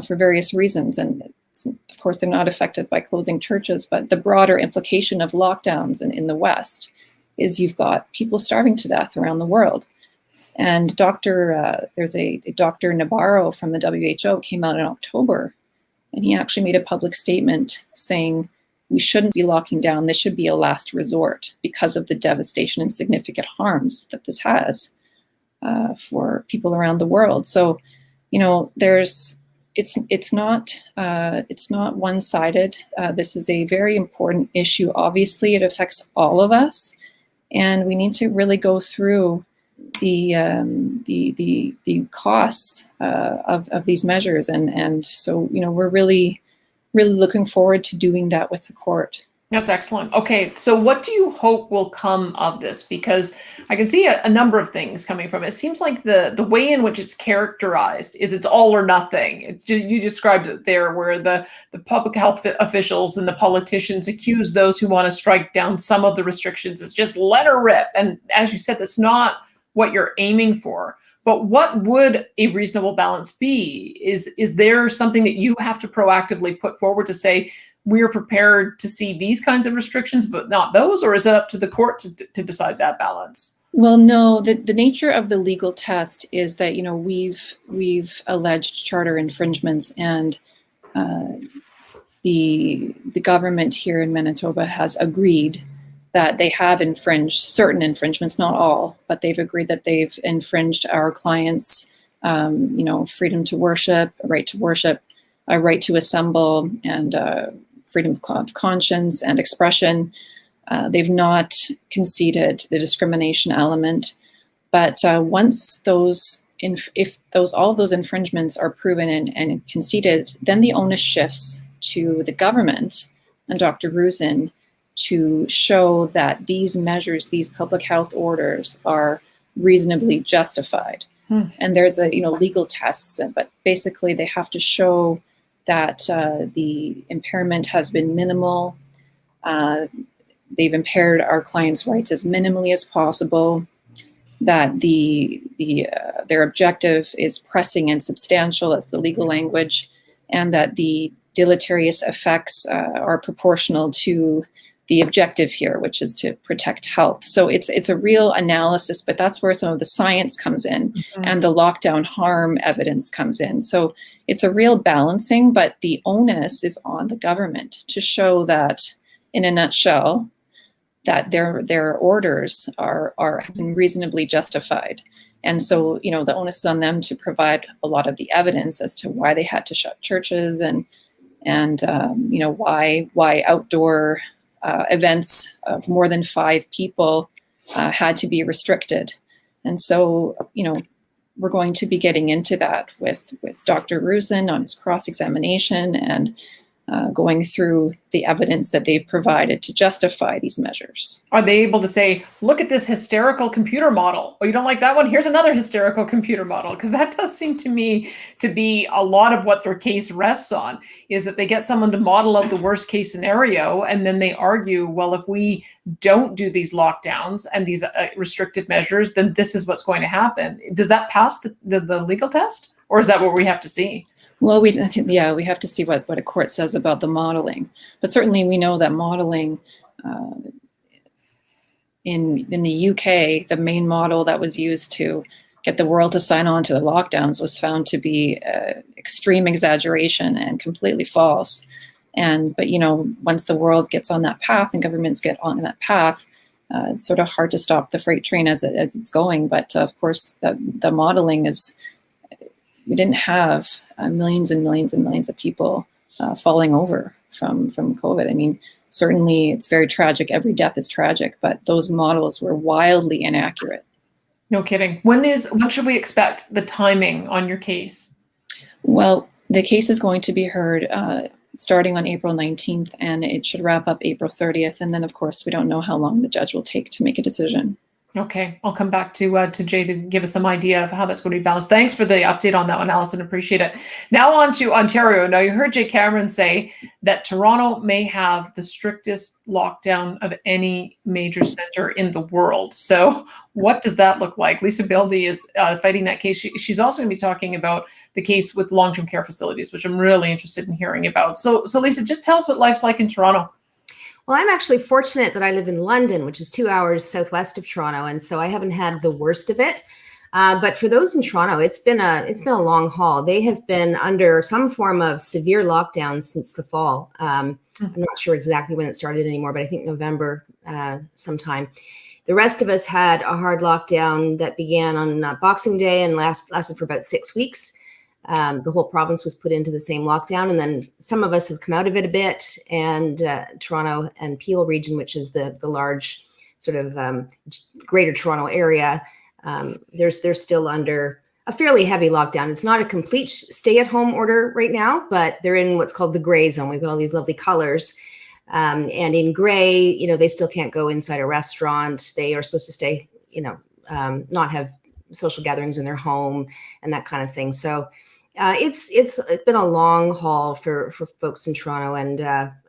for various reasons. And of course, they're not affected by closing churches, but the broader implication of lockdowns in the West is you've got people starving to death around the world. And there's a Dr. Nabarro from the WHO came out in October, and he actually made a public statement saying we shouldn't be locking down. This should be a last resort because of the devastation and significant harms that this has for people around the world. So, it's not one-sided. This is a very important issue. Obviously, it affects all of us, and we need to really go through the costs of these measures. And so, we're really looking forward to doing that with the court. That's excellent. Okay, so what do you hope will come of this? Because I can see a number of things coming from it. It seems like the way in which it's characterized is it's all or nothing. It's just, you described it there, where the public health officials and the politicians accuse those who want to strike down some of the restrictions as just let her rip. And as you said, that's not what you're aiming for. But what would a reasonable balance be? Is there something that you have to proactively put forward to say, we're prepared to see these kinds of restrictions, but not those? Or is it up to the court to decide that balance? Well, no, the nature of the legal test is that, we've alleged charter infringements, and the government here in Manitoba has agreed that they have infringed certain infringements, not all, but they've agreed that they've infringed our clients' freedom to worship, a right to assemble, and freedom of conscience and expression. They've not conceded the discrimination element, but once all of those infringements are proven and conceded, then the onus shifts to the government and Dr. Rosen to show that these measures, these public health orders, are reasonably justified. And there's legal tests, but basically they have to show that the impairment has been minimal. They've impaired our clients' rights as minimally as possible, that their objective is pressing and substantial, that's the legal language, and that the deleterious effects are proportional to the objective here, which is to protect health. So it's a real analysis, but that's where some of the science comes in, and the lockdown harm evidence comes in. So it's a real balancing, but the onus is on the government to show that, in a nutshell, that their orders are reasonably justified. And so, the onus is on them to provide a lot of the evidence as to why they had to shut churches and why outdoor events of more than 5 people had to be restricted. And so, we're going to be getting into that with Dr. Rosen on his cross-examination, and going through the evidence that they've provided to justify these measures. Are they able to say, look at this hysterical computer model? Oh, you don't like that one? Here's another hysterical computer model. Because that does seem to me to be a lot of what their case rests on, is that they get someone to model out the worst case scenario, and then they argue, well, if we don't do these lockdowns and these restricted measures, then this is what's going to happen. Does that pass the legal test? Or is that what we have to see? Well, we have to see what a court says about the modeling. But certainly we know that modeling in the UK, the main model that was used to get the world to sign on to the lockdowns was found to be extreme exaggeration and completely false. But once the world gets on that path and governments get on that path, it's sort of hard to stop the freight train as it's going. But of course, the modeling is, we didn't have millions and millions and millions of people falling over from COVID. I mean, certainly it's very tragic. Every death is tragic, but those models were wildly inaccurate. No kidding. When should we expect the timing on your case? Well, the case is going to be heard starting on April 19th, and it should wrap up April 30th. And then, of course, we don't know how long the judge will take to make a decision. Okay, I'll come back to Jay to give us some idea of how that's going to be balanced. Thanks for the update on that one, Alison. Appreciate it. Now on to Ontario. Now, you heard Jay Cameron say that Toronto may have the strictest lockdown of any major center in the world. So what does that look like? Lisa Bildy is fighting that case. She's also going to be talking about the case with long-term care facilities, which I'm really interested in hearing about. So Lisa, just tell us what life's like in Toronto. Well, I'm actually fortunate that I live in London, which is 2 hours southwest of Toronto, and so I haven't had the worst of it. But for those in Toronto, it's been a long haul. They have been under some form of severe lockdown since the fall. I'm not sure exactly when it started anymore, but I think November sometime. The rest of us had a hard lockdown that began on Boxing Day and lasted for about 6 weeks. The whole province was put into the same lockdown, and then some of us have come out of it a bit. And Toronto and Peel region, which is the large sort of greater Toronto area, they're still under a fairly heavy lockdown. It's not a complete stay-at-home order right now, but they're in what's called the gray zone. We've got all these lovely colors. And in gray, they still can't go inside a restaurant. They are supposed to stay, not have social gatherings in their home and that kind of thing. So it's been a long haul for folks in Toronto, and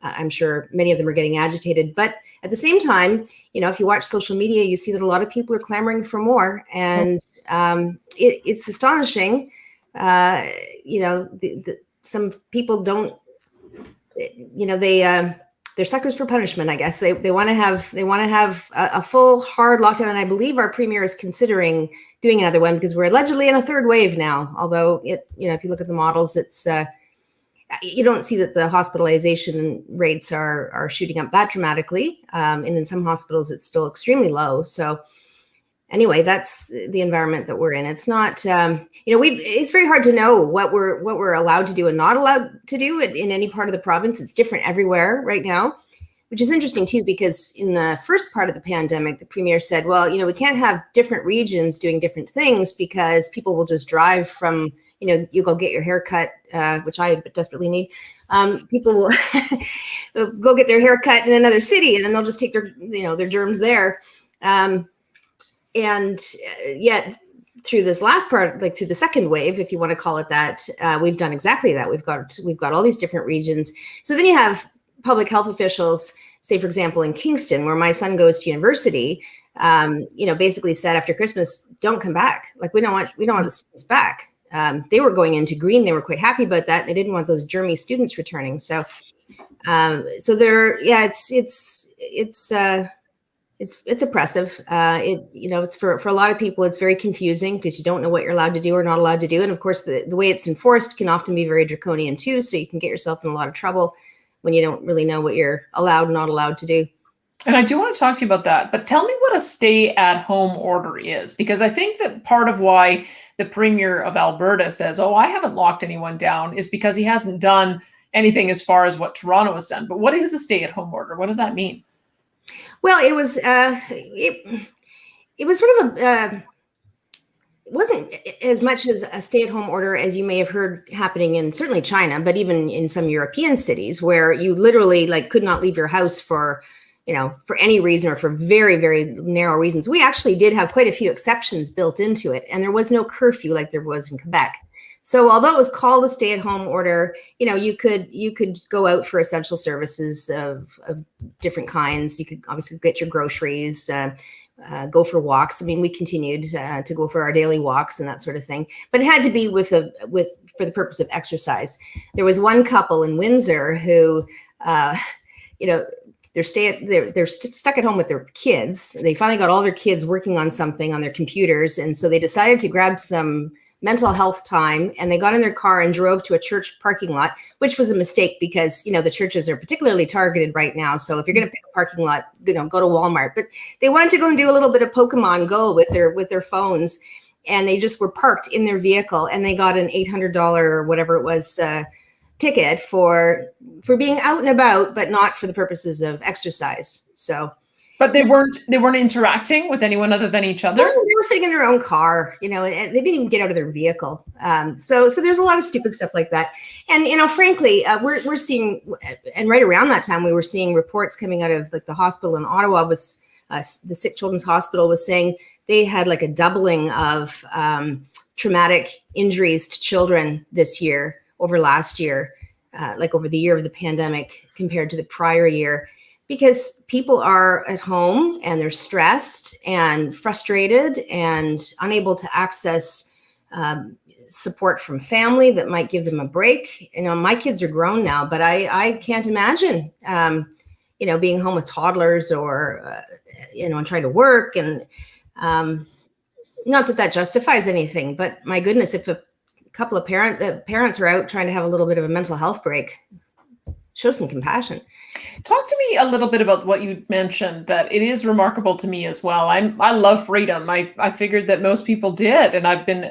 I'm sure many of them are getting agitated. But at the same time, if you watch social media, you see that a lot of people are clamoring for more, and it's astonishing. Some people don't, they're suckers for punishment, I guess. They want to have a full hard lockdown, and I believe our premier is considering doing another one because we're allegedly in a third wave now. Although if you look at the models, it's you don't see that the hospitalization rates are shooting up that dramatically, and in some hospitals it's still extremely low. So anyway, that's the environment that we're in. It's not, it's very hard to know what we're allowed to do and not allowed to do in any part of the province. It's different everywhere right now, which is interesting too, because in the first part of the pandemic, the premier said, well, we can't have different regions doing different things because people will just drive from, you go get your hair cut, which I desperately need. People will go get their hair cut in another city, and then they'll just take their germs there. And yet through this last part, like through the second wave, if you want to call it that, we've done exactly that. We've got all these different regions. So then you have public health officials, say, for example, in Kingston, where my son goes to university, basically said after Christmas, don't come back. Like, we don't want the students back. They were going into green. They were quite happy about that. They didn't want those germy students returning. So it's oppressive. It's for a lot of people, it's very confusing because you don't know what you're allowed to do or not allowed to do. And of course, the way it's enforced can often be very draconian too. So you can get yourself in a lot of trouble when you don't really know what you're allowed and not allowed to do. And I do want to talk to you about that, but tell me what a stay-at-home order is, because I think that part of why the Premier of Alberta says, oh, I haven't locked anyone down, is because he hasn't done anything as far as what Toronto has done. But what is a stay-at-home order? What does that mean? Well, it was sort of wasn't as much as a stay-at-home order as you may have heard happening in certainly China, but even in some European cities where you literally like could not leave your house for, for any reason or for very, very narrow reasons. We actually did have quite a few exceptions built into it, and there was no curfew like there was in Quebec. So although it was called a stay-at-home order, you could go out for essential services of different kinds. You could obviously get your groceries, go for walks. I mean, we continued to go for our daily walks and that sort of thing, but it had to be for the purpose of exercise. There was one couple in Windsor who, they're stuck at home with their kids. They finally got all their kids working on something on their computers, and so they decided to grab some mental health time, and they got in their car and drove to a church parking lot, which was a mistake because, the churches are particularly targeted right now. So if you're going to pick a parking lot, go to Walmart. But they wanted to go and do a little bit of Pokemon Go with their phones, and they just were parked in their vehicle, and they got an $800 or whatever it was ticket for being out and about, but not for the purposes of exercise. So. But they weren't interacting with anyone other than each other. No, they were sitting in their own car, and they didn't even get out of their vehicle. So there's a lot of stupid stuff like that. And frankly, we're seeing, and right around that time, we were seeing reports coming out of like the hospital in Ottawa was the Sick Children's Hospital was saying they had like a doubling of traumatic injuries to children this year over last year, like over the year of the pandemic compared to the prior year. Because people are at home and they're stressed and frustrated and unable to access support from family that might give them a break. My kids are grown now, but I can't imagine, being home with toddlers or, and trying to work. And not that justifies anything, but my goodness, if a couple of parents are out trying to have a little bit of a mental health break, show some compassion. Talk to me a little bit about what you mentioned, that it is remarkable to me as well. I love freedom. I figured that most people did, and I've been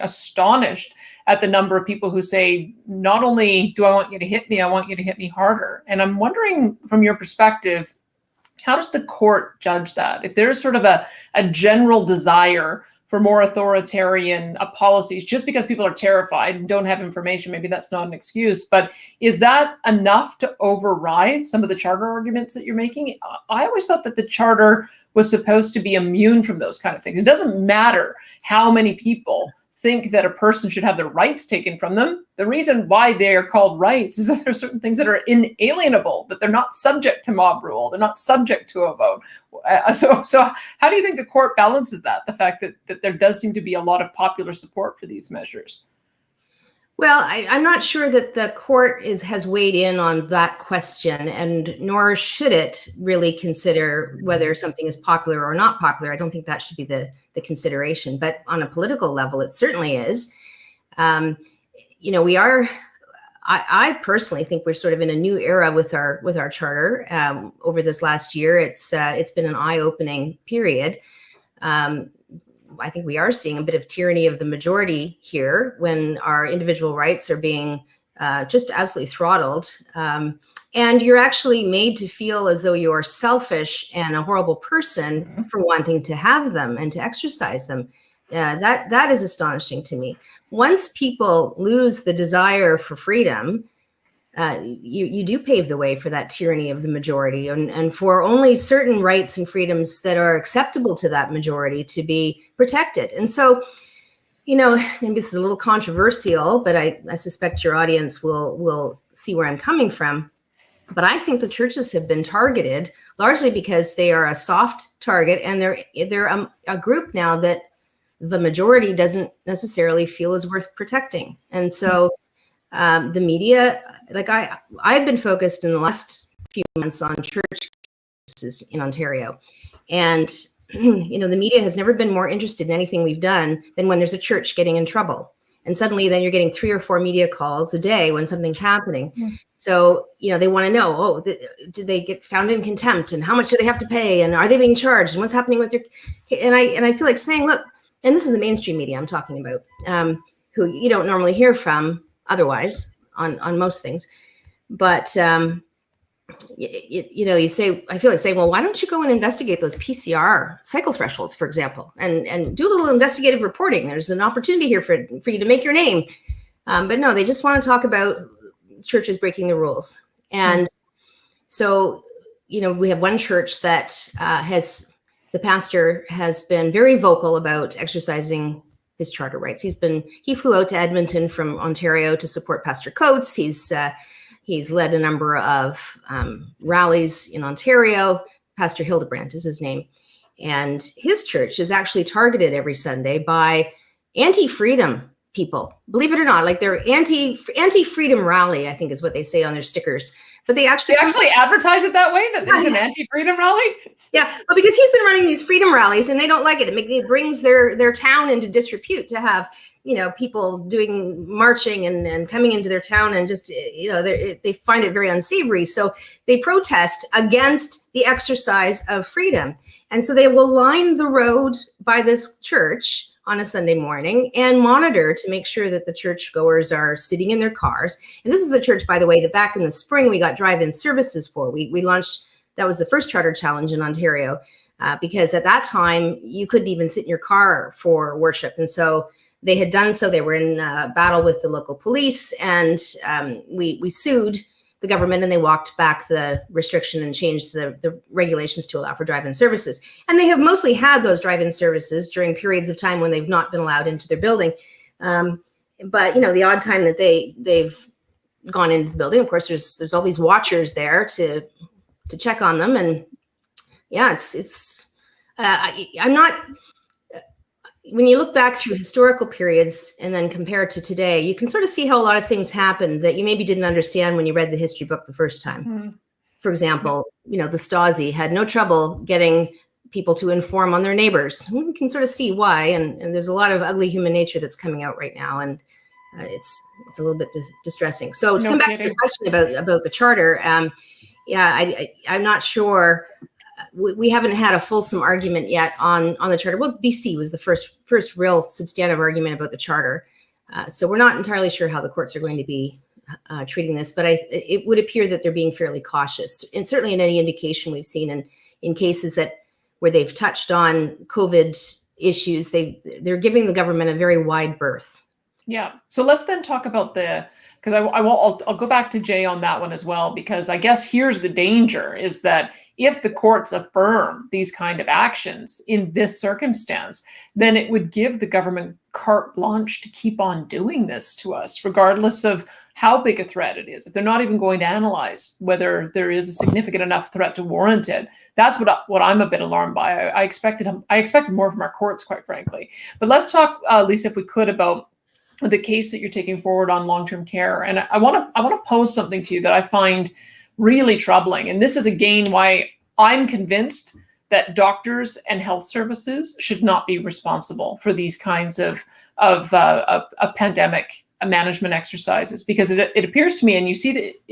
astonished at the number of people who say, not only do I want you to hit me, I want you to hit me harder. And I'm wondering, from your perspective, how does the court judge that? If there's sort of a general desire for more authoritarian policies, just because people are terrified and don't have information, maybe that's not an excuse, but is that enough to override some of the charter arguments that you're making? I always thought that the charter was supposed to be immune from those kind of things. It doesn't matter how many people think that a person should have their rights taken from them. The reason why they are called rights is that there are certain things that are inalienable, that they're not subject to mob rule, they're not subject to a vote. So how do you think the court balances that, the fact that there does seem to be a lot of popular support for these measures? Well, I'm not sure that the court has weighed in on that question, and nor should it really consider whether something is popular or not popular. I don't think that should be the consideration. But on a political level, it certainly is. We are. I personally think we're sort of in a new era with our charter. Over this last year, it's been an eye-opening period. I think we are seeing a bit of tyranny of the majority here when our individual rights are being just absolutely throttled. And you're actually made to feel as though you're selfish and a horrible person for wanting to have them and to exercise them. That is astonishing to me. Once people lose the desire for freedom, you do pave the way for that tyranny of the majority and for only certain rights and freedoms that are acceptable to that majority to be protected. And so, maybe this is a little controversial, but I suspect your audience will see where I'm coming from. But I think the churches have been targeted largely because they are a soft target, and they're a group now that the majority doesn't necessarily feel is worth protecting. And so the media, like I've been focused in the last few months on church cases in Ontario. And, the media has never been more interested in anything we've done than when there's a church getting in trouble. And suddenly then you're getting 3 or 4 media calls a day when something's happening. So, they want to know, did they get found in contempt, and how much do they have to pay? And are they being charged? And what's happening with their, and I feel like saying, look, and this is the mainstream media I'm talking about, who you don't normally hear from otherwise on most things. But you say, I feel like saying, well, why don't you go and investigate those PCR cycle thresholds, for example, and do a little investigative reporting? There's an opportunity here for you to make your name. But no, they just want to talk about churches breaking the rules. And so, we have one church that the pastor has been very vocal about exercising his charter rights. He flew out to Edmonton from Ontario to support Pastor Coates. He's led a number of rallies in Ontario. Pastor Hildebrandt is his name. And his church is actually targeted every Sunday by anti-freedom people. Believe it or not, like they're anti-freedom rally, I think is what they say on their stickers. But they actually advertise it that way, that there's an anti-freedom rally? Yeah, well, because he's been running these freedom rallies and they don't like it. It brings their town into disrepute to have people doing marching and coming into their town, and just, they find it very unsavory. So they protest against the exercise of freedom. And so they will line the road by this church on a Sunday morning and monitor to make sure that the churchgoers are sitting in their cars. And this is a church, by the way, that back in the spring, we got drive-in services for. We launched, that was the first charter challenge in Ontario, because at that time, you couldn't even sit in your car for worship. And so they had done so. They were in battle with the local police, and we sued the government, and they walked back the restriction and changed the regulations to allow for drive-in services. And they have mostly had those drive-in services during periods of time when they've not been allowed into their building. But the odd time that they've gone into the building, of course, there's all these watchers there to check on them. And yeah, I'm not. When you look back through historical periods and then compare it to today, you can sort of see how a lot of things happened that you maybe didn't understand when you read the history book the first time. For example, the Stasi had no trouble getting people to inform on their neighbors. You can sort of see why, and there's a lot of ugly human nature that's coming out right now, and it's a little bit distressing. So to come back to the question about the charter, I'm not sure. We haven't had a fulsome argument yet on the charter. Well, BC was the first real substantive argument about the charter. So we're not entirely sure how the courts are going to be treating this, but it would appear that they're being fairly cautious. And certainly in any indication we've seen in cases where they've touched on COVID issues, they're giving the government a very wide berth. Yeah. So let's then talk about because I'll go back to Jay on that one as well, because I guess here's the danger, is that if the courts affirm these kind of actions in this circumstance, then it would give the government carte blanche to keep on doing this to us, regardless of how big a threat it is. If they're not even going to analyze whether there is a significant enough threat to warrant it, that's what I'm a bit alarmed by. I expected more from our courts, quite frankly. But let's talk, Lisa, if we could, about the case that you're taking forward on long-term care. And I want to pose something to you that I find really troubling. And this is, again, why I'm convinced that doctors and health services should not be responsible for these kinds of pandemic management exercises, because it appears to me, and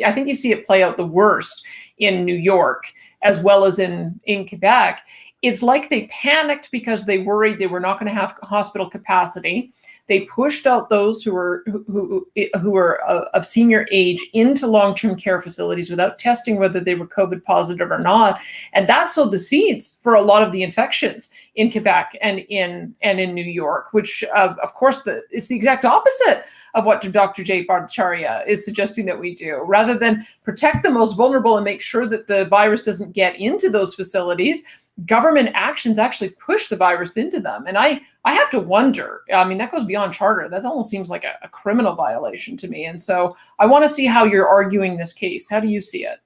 I think you see it play out the worst in New York as well as in Quebec. It's like they panicked because they worried they were not going to have hospital capacity. They pushed out those who were of senior age into long-term care facilities without testing whether they were COVID positive or not, and that sowed the seeds for a lot of the infections in Quebec and in New York, which of course is the exact opposite of what Dr. Jay Bhattacharya is suggesting that we do. Rather than protect the most vulnerable and make sure that the virus doesn't get into those facilities, government actions actually push the virus into them. And I have to wonder, I mean, that goes beyond charter. That almost seems like a criminal violation to me. And so I want to see how you're arguing this case. How do you see it?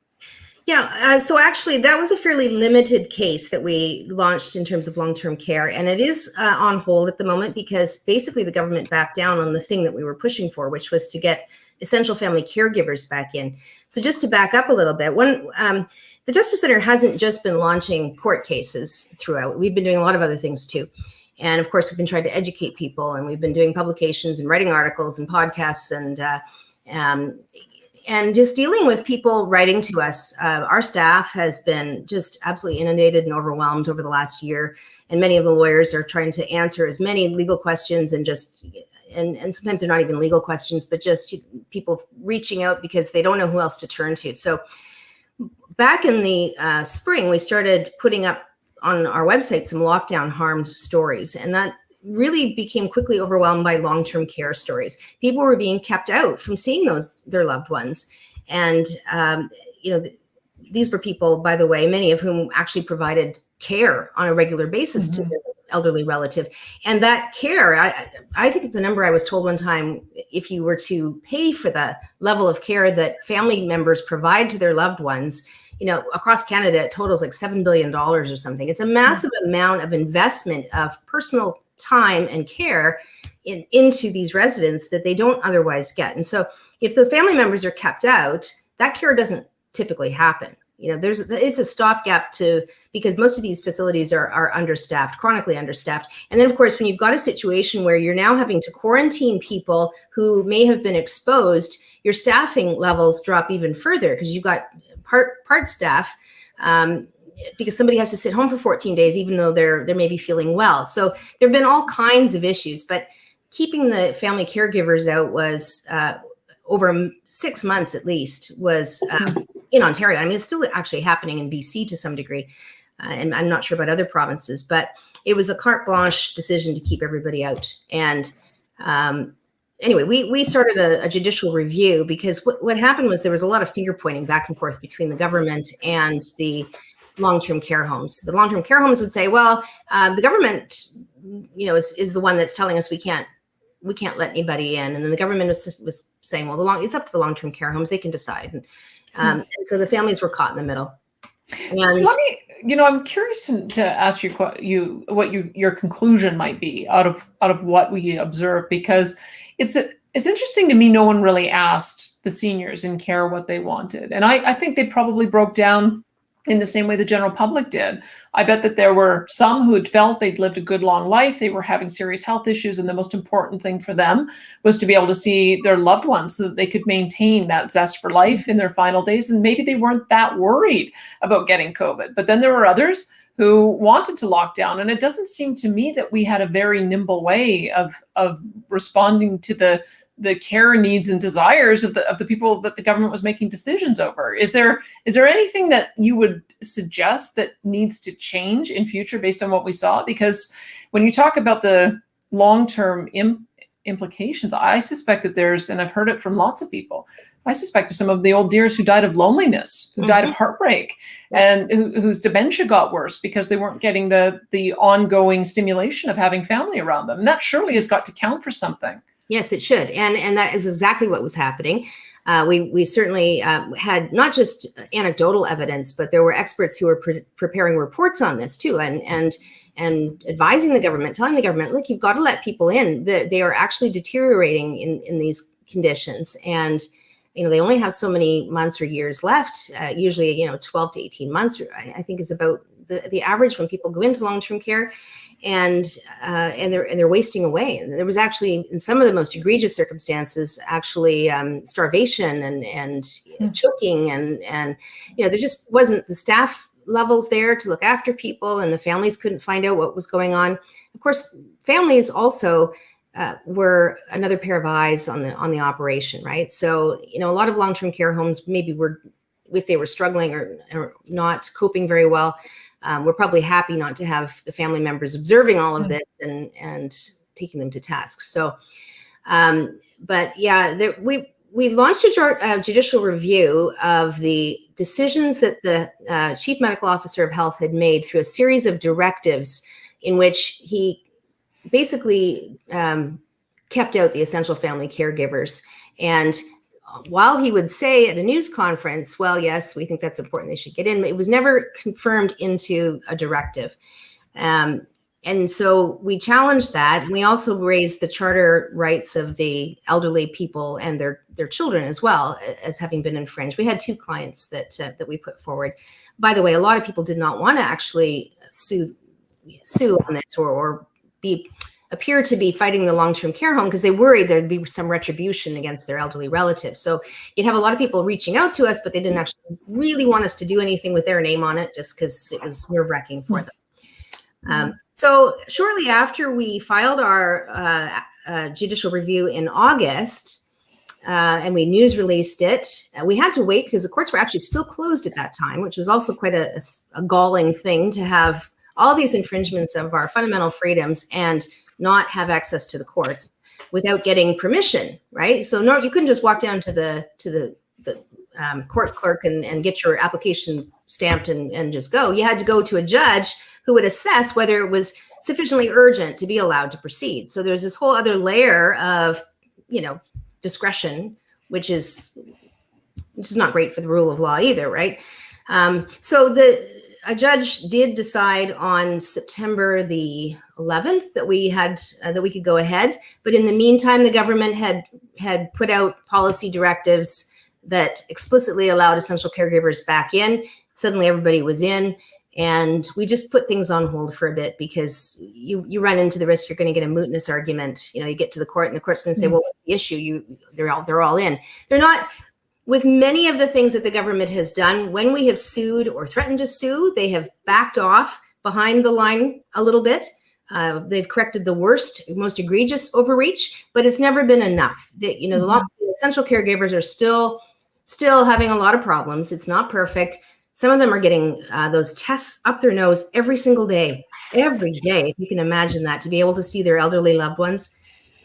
Yeah, so actually that was a fairly limited case that we launched in terms of long-term care. And it is on hold at the moment because basically the government backed down on the thing that we were pushing for, which was to get essential family caregivers back in. So just to back up a little bit, the Justice Center hasn't just been launching court cases throughout. We've been doing a lot of other things too. And of course, we've been trying to educate people, and we've been doing publications and writing articles and podcasts and just dealing with people writing to us. Our staff has been just absolutely inundated and overwhelmed over the last year. And many of the lawyers are trying to answer as many legal questions and sometimes they're not even legal questions, but just people reaching out because they don't know who else to turn to. So back in the spring, we started putting up on our website some lockdown harmed stories, and that really became quickly overwhelmed by long-term care stories. People were being kept out from seeing their loved ones, and these were people, by the way, many of whom actually provided care on a regular basis to their elderly relative. And that care, I think the number I was told one time, if you were to pay for the level of care that family members provide to their loved ones, across Canada, it totals like $7 billion or something. It's a massive amount of investment of personal time and care into these residents that they don't otherwise get. And so if the family members are kept out, that care doesn't typically happen. It's a stopgap because most of these facilities are understaffed, chronically understaffed. And then, of course, when you've got a situation where you're now having to quarantine people who may have been exposed, your staffing levels drop even further because you've got part staff because somebody has to sit home for 14 days, even though they're maybe feeling well. So there have been all kinds of issues, but keeping the family caregivers out was over 6 months at least was in Ontario. I mean, it's still actually happening in BC to some degree, and I'm not sure about other provinces, but it was a carte blanche decision to keep everybody out. And anyway, we started a judicial review because what happened was there was a lot of finger pointing back and forth between the government and the long-term care homes. The long-term care homes would say, well, the government, is the one that's telling us we can't let anybody in. And then the government was saying, well, it's up to the long-term care homes, they can decide. And so the families were caught in the middle. And I'm curious to ask you what your conclusion might be out of what we observed, because it's interesting to me. No one really asked the seniors in care what they wanted, and I think they probably broke down in the same way the general public did. I bet that there were some who had felt they'd lived a good long life. They were having serious health issues, and the most important thing for them was to be able to see their loved ones so that they could maintain that zest for life in their final days. And maybe they weren't that worried about getting COVID. But then there were others who wanted to lock down. And it doesn't seem to me that we had a very nimble way of responding to the care needs and desires of the people that the government was making decisions over. Is there anything that you would suggest that needs to change in future based on what we saw? Because when you talk about the long-term implications, I suspect that and I've heard it from lots of people, I suspect some of the old dears who died of loneliness, who died of heartbreak, and whose dementia got worse because they weren't getting the ongoing stimulation of having family around them. And that surely has got to count for something. Yes, it should. And that is exactly what was happening. We certainly had not just anecdotal evidence, but there were experts who were preparing reports on this too, and advising the government, telling the government, look, you've got to let people in. They are actually deteriorating in these conditions. And, they only have so many months or years left, usually, 12 to 18 months, I think is about the average when people go into long-term care. And they're wasting away. And there was actually, in some of the most egregious circumstances, actually starvation and choking, and there just wasn't the staff levels there to look after people, and the families couldn't find out what was going on. Of course, families also were another pair of eyes on the operation, right? So a lot of long-term care homes maybe were, if they were struggling or not coping very well, we're probably happy not to have the family members observing all of this and taking them to task. So, but yeah, we launched a judicial review of the decisions that the Chief Medical Officer of Health had made through a series of directives in which he basically kept out the essential family caregivers. And while he would say at a news conference, well, yes, we think that's important, they should get in, it was never confirmed into a directive. And so we challenged that. And we also raised the charter rights of the elderly people and their children as well as having been infringed. We had 2 clients that we put forward. By the way, a lot of people did not want to actually sue on this or appear to be fighting the long-term care home because they worried there'd be some retribution against their elderly relatives. So you'd have a lot of people reaching out to us, but they didn't actually really want us to do anything with their name on it just because it was nerve-wracking for them. So shortly after we filed our judicial review in August, and we news released it. We had to wait because the courts were actually still closed at that time, which was also quite a galling thing to have all these infringements of our fundamental freedoms and not have access to the courts without getting permission, right? So no, you couldn't just walk down to the court clerk and get your application stamped and just go. You had to go to a judge who would assess whether it was sufficiently urgent to be allowed to proceed. So there's this whole other layer of, discretion, which is not great for the rule of law either, right? So a judge did decide on September the 11th that we could go ahead. But in the meantime, the government had put out policy directives that explicitly allowed essential caregivers back in. Suddenly everybody was in, and we just put things on hold for a bit because you run into the risk you're going to get a mootness argument. You get to the court and the court's going to say, well, what's the issue? They're all in. They're not. With many of the things that the government has done, when we have sued or threatened to sue, they have backed off behind the line a little bit. They've corrected the worst, most egregious overreach, but it's never been enough. The essential caregivers are still having a lot of problems. It's not perfect. Some of them are getting those tests up their nose every single day, if you can imagine that, to be able to see their elderly loved ones.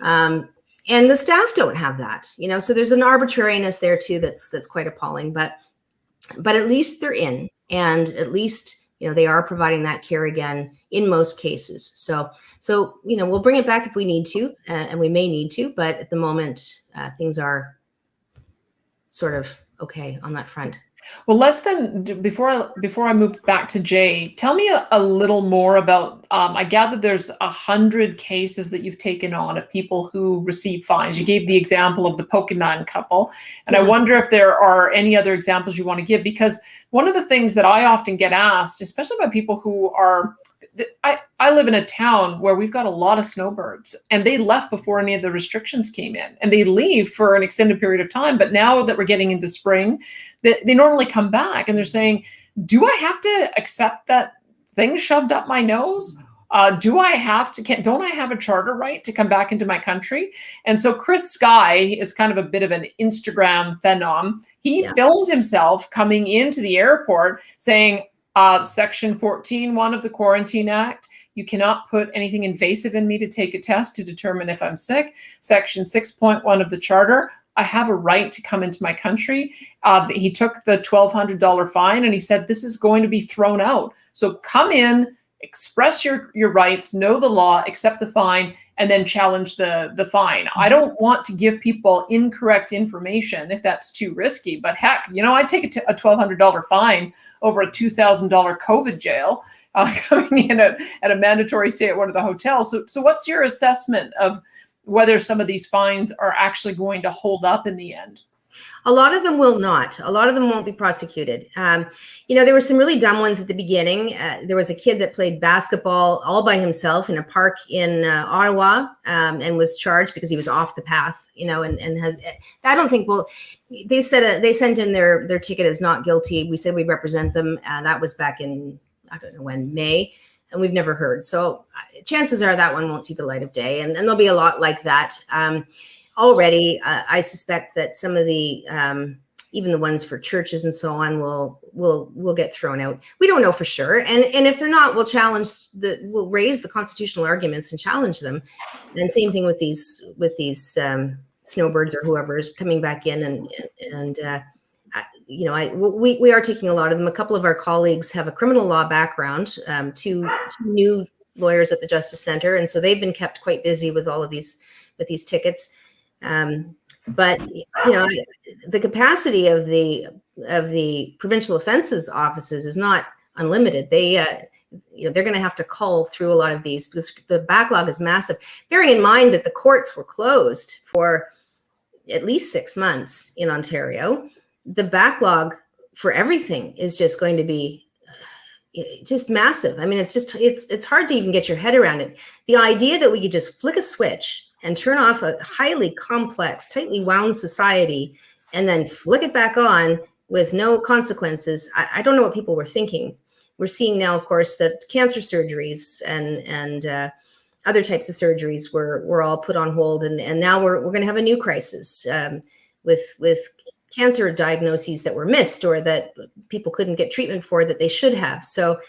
And the staff don't have that, so there's an arbitrariness there too that's quite appalling, but at least they're in, and at least they are providing that care again in most cases. So we'll bring it back if we need to, and we may need to, but at the moment things are sort of okay on that front. Well, let's then, before I move back to Jay, tell me a little more about, I gather there's 100 cases that you've taken on of people who receive fines. You gave the example of the Pokemon couple, and I wonder if there are any other examples you want to give, because one of the things that I often get asked, especially by people who are, I live in a town where we've got a lot of snowbirds, and they left before any of the restrictions came in, and they leave for an extended period of time. But now that we're getting into spring, they normally come back, and they're saying, do I have to accept that thing shoved up my nose? Don't I have a charter right to come back into my country? And so Chris Sky is kind of a bit of an Instagram phenom. He filmed himself coming into the airport saying, Section 14.1 of the Quarantine Act, you cannot put anything invasive in me to take a test to determine if I'm sick. Section 6.1 of the Charter, I have a right to come into my country. He took the $1,200 fine and he said, this is going to be thrown out. So come in, express your rights, know the law, accept the fine, and then challenge the fine. I don't want to give people incorrect information if that's too risky, but heck, I'd take a $1,200 fine over a $2,000 COVID jail coming in at a mandatory stay at one of the hotels. So what's your assessment of whether some of these fines are actually going to hold up in the end? A lot of them will not. A lot of them won't be prosecuted. There were some really dumb ones at the beginning. There was a kid that played basketball all by himself in a park in Ottawa and was charged because he was off the path, and has, I don't think, they sent in their ticket as not guilty. We said we represent them. That was back in, I don't know when, May, and we've never heard. So chances are that one won't see the light of day. And there'll be a lot like that. Already, I suspect that some of the, even the ones for churches and so on, will get thrown out. We don't know for sure, and if they're not, we'll raise the constitutional arguments and challenge them. And same thing with these snowbirds or whoever is coming back in, we are taking a lot of them. A couple of our colleagues have a criminal law background, two new lawyers at the Justice Center, and so they've been kept quite busy with all of these tickets. But the capacity of the provincial offenses offices is not unlimited. They're going to have to cull through a lot of these because the backlog is massive. Bearing in mind that the courts were closed for at least 6 months in Ontario, the backlog for everything is just going to be just massive. I mean, it's hard to even get your head around it. The idea that we could just flick a switch and turn off a highly complex, tightly wound society and then flick it back on with no consequences. I don't know what people were thinking. We're seeing now, of course, that cancer surgeries and other types of surgeries were all put on hold. And now we're going to have a new crisis. with cancer diagnoses that were missed or that people couldn't get treatment for that they should have. So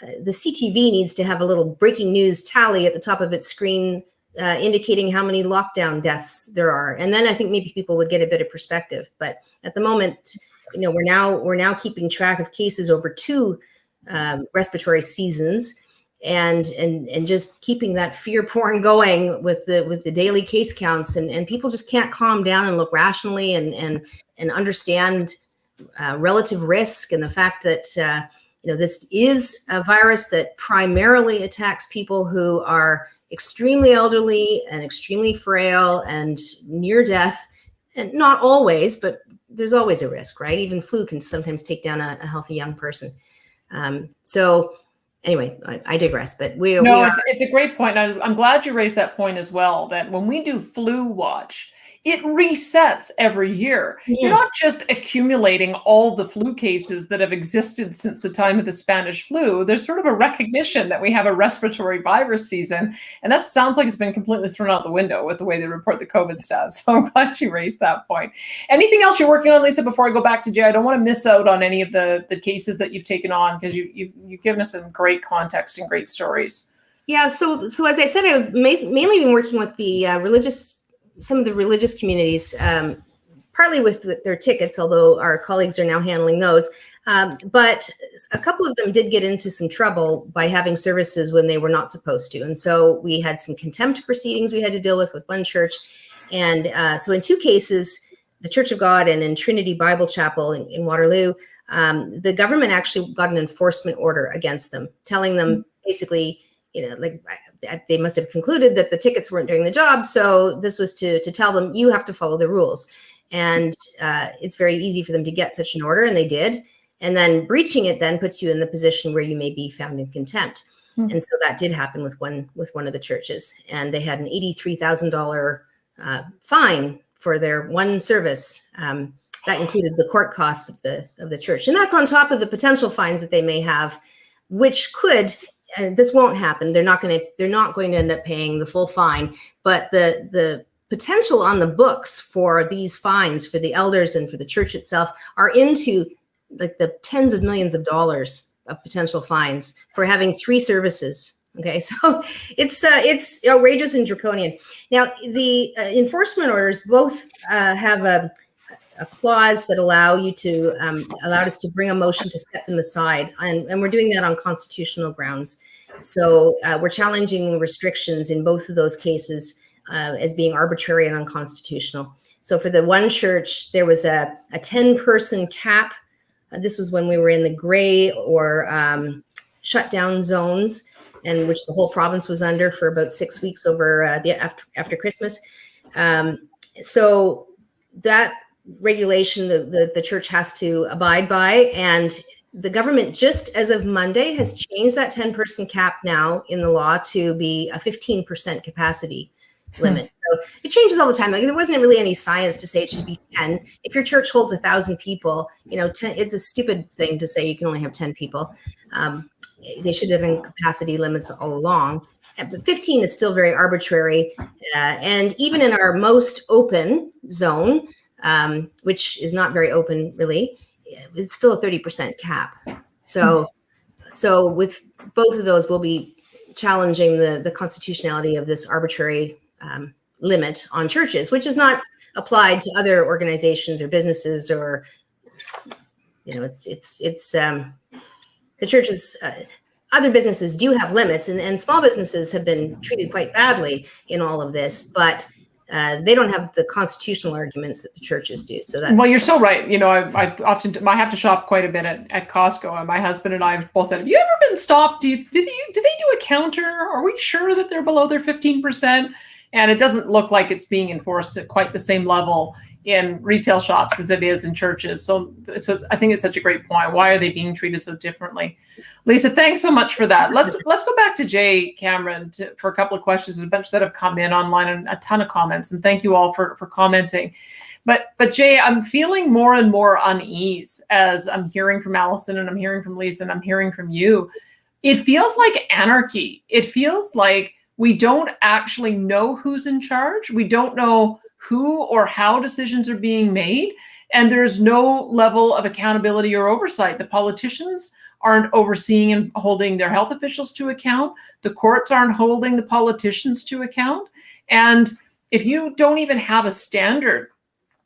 the CTV needs to have a little breaking news tally at the top of its screen indicating how many lockdown deaths there are. And then I think maybe people would get a bit of perspective. But at the moment, we're now keeping track of cases over 2 respiratory seasons and just keeping that fear porn going with the daily case counts. And people just can't calm down and look rationally and understand relative risk and the fact that this is a virus that primarily attacks people who are extremely elderly and extremely frail and near death. And not always, but there's always a risk, right? Even flu can sometimes take down a healthy young person. So anyway, I digress, but it's a great point. I'm glad you raised that point as well, that when we do Flu Watch, it resets every year. Mm-hmm. You're not just accumulating all the flu cases that have existed since the time of the Spanish flu. There's sort of a recognition that we have a respiratory virus season. And that sounds like it's been completely thrown out the window with the way they report the COVID stats. So I'm glad you raised that point. Anything else you're working on, Lisa, before I go back to Jay? I don't want to miss out on any of the cases that you've taken on, because you've given us some great context and great stories. Yeah, so as I said, I've mainly been working with the some of the religious communities, partly with their tickets, although our colleagues are now handling those. But a couple of them did get into some trouble by having services when they were not supposed to. And so we had some contempt proceedings we had to deal with one church. And so in 2 cases, the Church of God and in Trinity Bible Chapel in Waterloo, the government actually got an enforcement order against them, telling them basically, they must have concluded that the tickets weren't doing the job. So this was to tell them, you have to follow the rules. And it's very easy for them to get such an order, and they did. And then breaching it then puts you in the position where you may be found in contempt. Mm-hmm. And so that did happen with one of the churches. And they had an $83,000 fine for their one service. That included the court costs of the church. And that's on top of the potential fines that they may have, which could... And this won't happen. They're not going to end up paying the full fine, but the potential on the books for these fines for the elders and for the church itself are into like the tens of millions of dollars of potential fines for having 3 services. Okay, so it's outrageous and draconian. Now the enforcement orders both have a clause that allowed us to bring a motion to set them aside. And we're doing that on constitutional grounds. So we're challenging restrictions in both of those cases as being arbitrary and unconstitutional. So for the one church, there was a 10-person cap. This was when we were in the gray or shutdown zones, and which the whole province was under for about 6 weeks over after Christmas. So that regulation the church has to abide by, and the government just as of Monday has changed that 10-person cap now in the law to be a 15% capacity limit. So it changes all the time. Like there wasn't really any science to say it should be 10. If your church holds 1,000 people, 10, it's a stupid thing to say you can only have 10 people. They should have been capacity limits all along. But 15 is still very arbitrary. And even in our most open zone, which is not very open, really, it's still a 30% cap. So with both of those, we'll be challenging the constitutionality of this arbitrary limit on churches, which is not applied to other organizations or businesses, or it's the churches. Other businesses do have limits, and small businesses have been treated quite badly in all of this, but they don't have the constitutional arguments that the churches do. So that's, well, you're so right. I have to shop quite a bit at Costco, and my husband and I have both said, have you ever been stopped? Do they do a counter? Are we sure that they're below their 15%? And it doesn't look like it's being enforced at quite the same level in retail shops as it is in churches. So I think it's such a great point. Why are they being treated so differently? Lisa, thanks so much for that. Let's go back to Jay Cameron for a couple of questions. There's a bunch that have come in online and a ton of comments, and thank you all for commenting. But Jay, I'm feeling more and more unease as I'm hearing from Allison, and I'm hearing from Lisa, and I'm hearing from you. It feels like anarchy. It feels like we don't actually know who's in charge. We don't know who or how decisions are being made, and there's no level of accountability or oversight. The politicians aren't overseeing and holding their health officials to account. The courts aren't holding the politicians to account. And if you don't even have a standard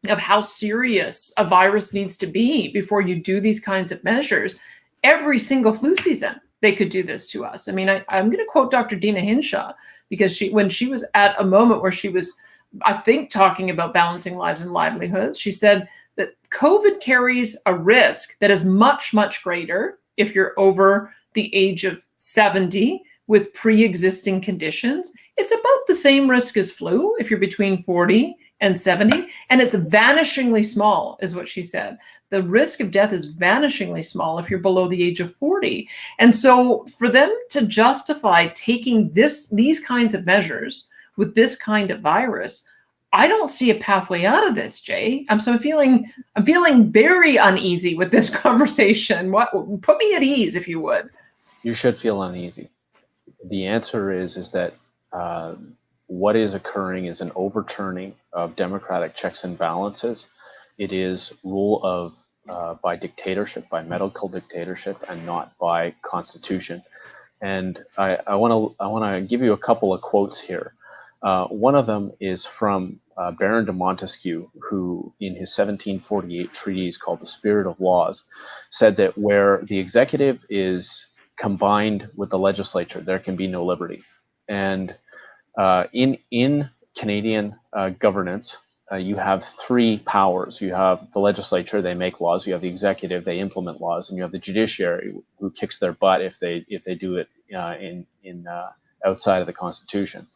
of how serious a virus needs to be before you do these kinds of measures, every single flu season, they could do this to us. I mean, I'm going to quote Dr. Dina Hinshaw, because when she was at a moment where she was, I think, talking about balancing lives and livelihoods, she said that COVID carries a risk that is much, much greater if you're over the age of 70 with pre-existing conditions. It's about the same risk as flu if you're between 40 and 70, and it's vanishingly small, is what she said. The risk of death is vanishingly small if you're below the age of 40. And so for them to justify taking these kinds of measures with this kind of virus, I don't see a pathway out of this, Jay. I'm feeling very uneasy with this conversation. Put me at ease, if you would. You should feel uneasy. The answer is that what is occurring is an overturning of democratic checks and balances. It is rule of by dictatorship, by medical dictatorship, and not by constitution. And I want to give you a couple of quotes here. One of them is from Baron de Montesquieu, who in his 1748 treatise called The Spirit of Laws said that where the executive is combined with the legislature, there can be no liberty. And in Canadian governance, you have three powers. You have the legislature, they make laws. You have the executive, they implement laws, and you have the judiciary, who kicks their butt if they do it in outside of the Constitution.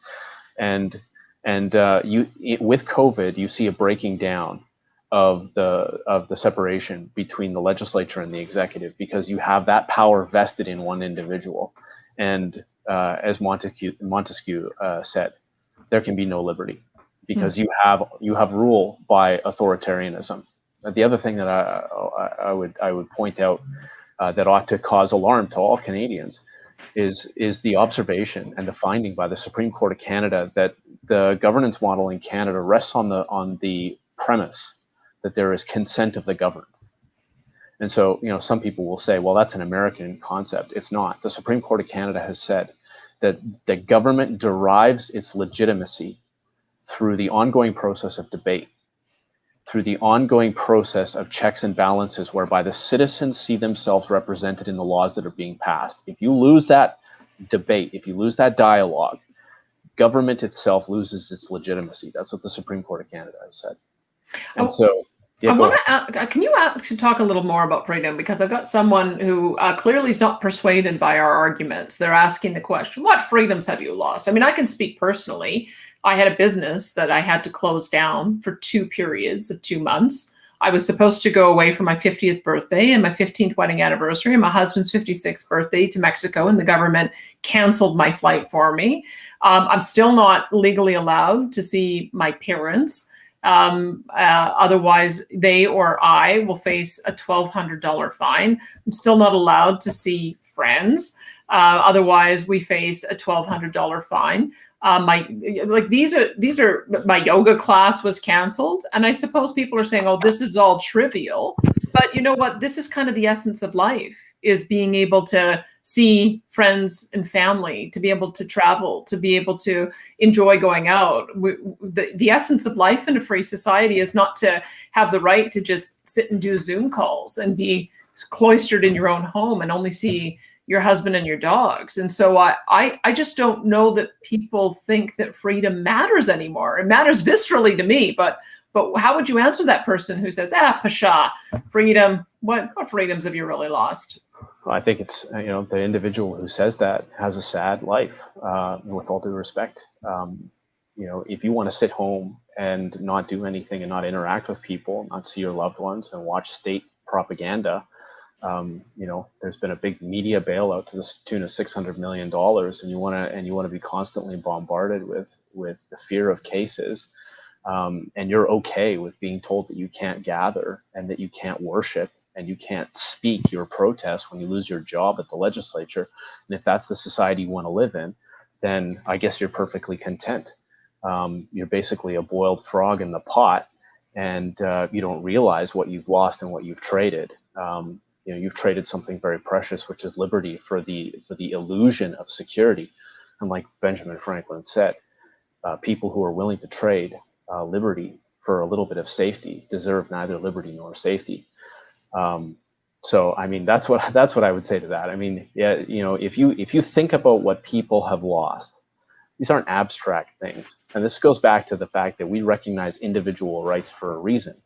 And with COVID, you see a breaking down of the separation between the legislature and the executive, because you have that power vested in one individual. And as Montesquieu said, there can be no liberty, because you have rule by authoritarianism. The other thing that I would point out that ought to cause alarm to all Canadians is the observation and the finding by the Supreme Court of Canada that the governance model in Canada rests on the premise that there is consent of the governed. And so, some people will say, well, that's an American concept. It's not. The Supreme Court of Canada has said that the government derives its legitimacy through the ongoing process of debate, through the ongoing process of checks and balances, whereby the citizens see themselves represented in the laws that are being passed. If you lose that debate, if you lose that dialogue, government itself loses its legitimacy. That's what the Supreme Court of Canada has said. And so, yeah, I want to can you talk a little more about freedom? Because I've got someone who clearly is not persuaded by our arguments. They're asking the question, what freedoms have you lost? I mean, I can speak personally. I had a business that I had to close down for 2 periods of 2 months. I was supposed to go away for my 50th birthday and my 15th wedding anniversary and my husband's 56th birthday to Mexico, and the government canceled my flight for me. I'm still not legally allowed to see my parents. Otherwise, they or I will face a $1,200 fine. I'm still not allowed to see friends. Otherwise, we face a $1,200 fine. These are my yoga class was canceled, and I suppose people are saying, "Oh, this is all trivial," but you know what? This is kind of the essence of life: is being able to see friends and family, to be able to travel, to be able to enjoy going out. The essence of life in a free society is not to have the right to just sit and do Zoom calls and be cloistered in your own home and only see your husband and your dogs. And so I just don't know that people think that freedom matters anymore. It matters viscerally to me, but how would you answer that person who says, pasha, freedom, what freedoms have you really lost? Well, I think it's, the individual who says that has a sad life, with all due respect. If you want to sit home and not do anything and not interact with people, not see your loved ones and watch state propaganda, there's been a big media bailout to the tune of $600 million, and you want to be constantly bombarded with the fear of cases, and you're okay with being told that you can't gather and that you can't worship and you can't speak your protest when you lose your job at the legislature. And if that's the society you want to live in, then I guess you're perfectly content. you're basically a boiled frog in the pot, and you don't realize what you've lost and what you've traded. You've traded something very precious, which is liberty, for the illusion of security. And like Benjamin Franklin said, people who are willing to trade liberty for a little bit of safety deserve neither liberty nor safety. So, I mean, that's what I would say to that. I mean, yeah, if you think about what people have lost, these aren't abstract things. And this goes back to the fact that we recognize individual rights for a reason.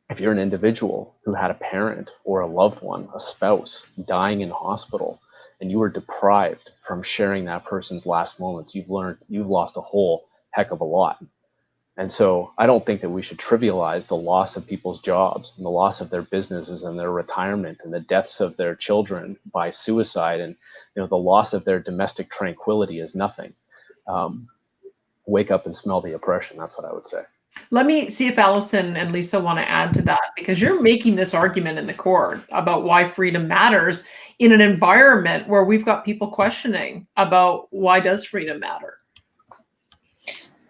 If you're an individual who had a parent or a loved one, a spouse, dying in hospital, and you were deprived from sharing that person's last moments, you've lost a whole heck of a lot. And so I don't think that we should trivialize the loss of people's jobs and the loss of their businesses and their retirement and the deaths of their children by suicide, and the loss of their domestic tranquility is nothing. Wake up and smell the oppression. That's what I would say. Let me see if Allison and Lisa want to add to that, because you're making this argument in the court about why freedom matters in an environment where we've got people questioning about why does freedom matter?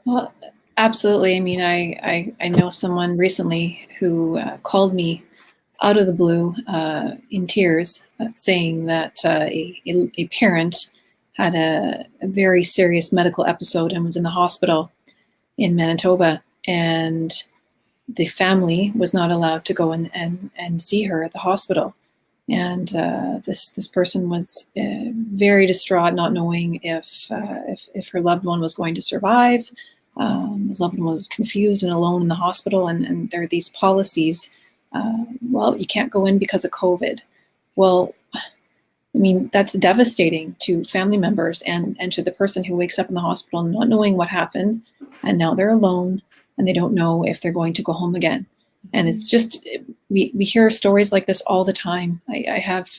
Well, absolutely. I mean, I know someone recently who called me out of the blue in tears, saying that a parent had a very serious medical episode and was in the hospital in Manitoba, and the family was not allowed to go and see her at the hospital. And this person was very distraught, not knowing if her loved one was going to survive. His loved one was confused and alone in the hospital, and there are these policies. Well, you can't go in because of COVID. Well, I mean, that's devastating to family members and to the person who wakes up in the hospital not knowing what happened, and now they're alone and they don't know if they're going to go home again. And it's just, we hear stories like this all the time. I have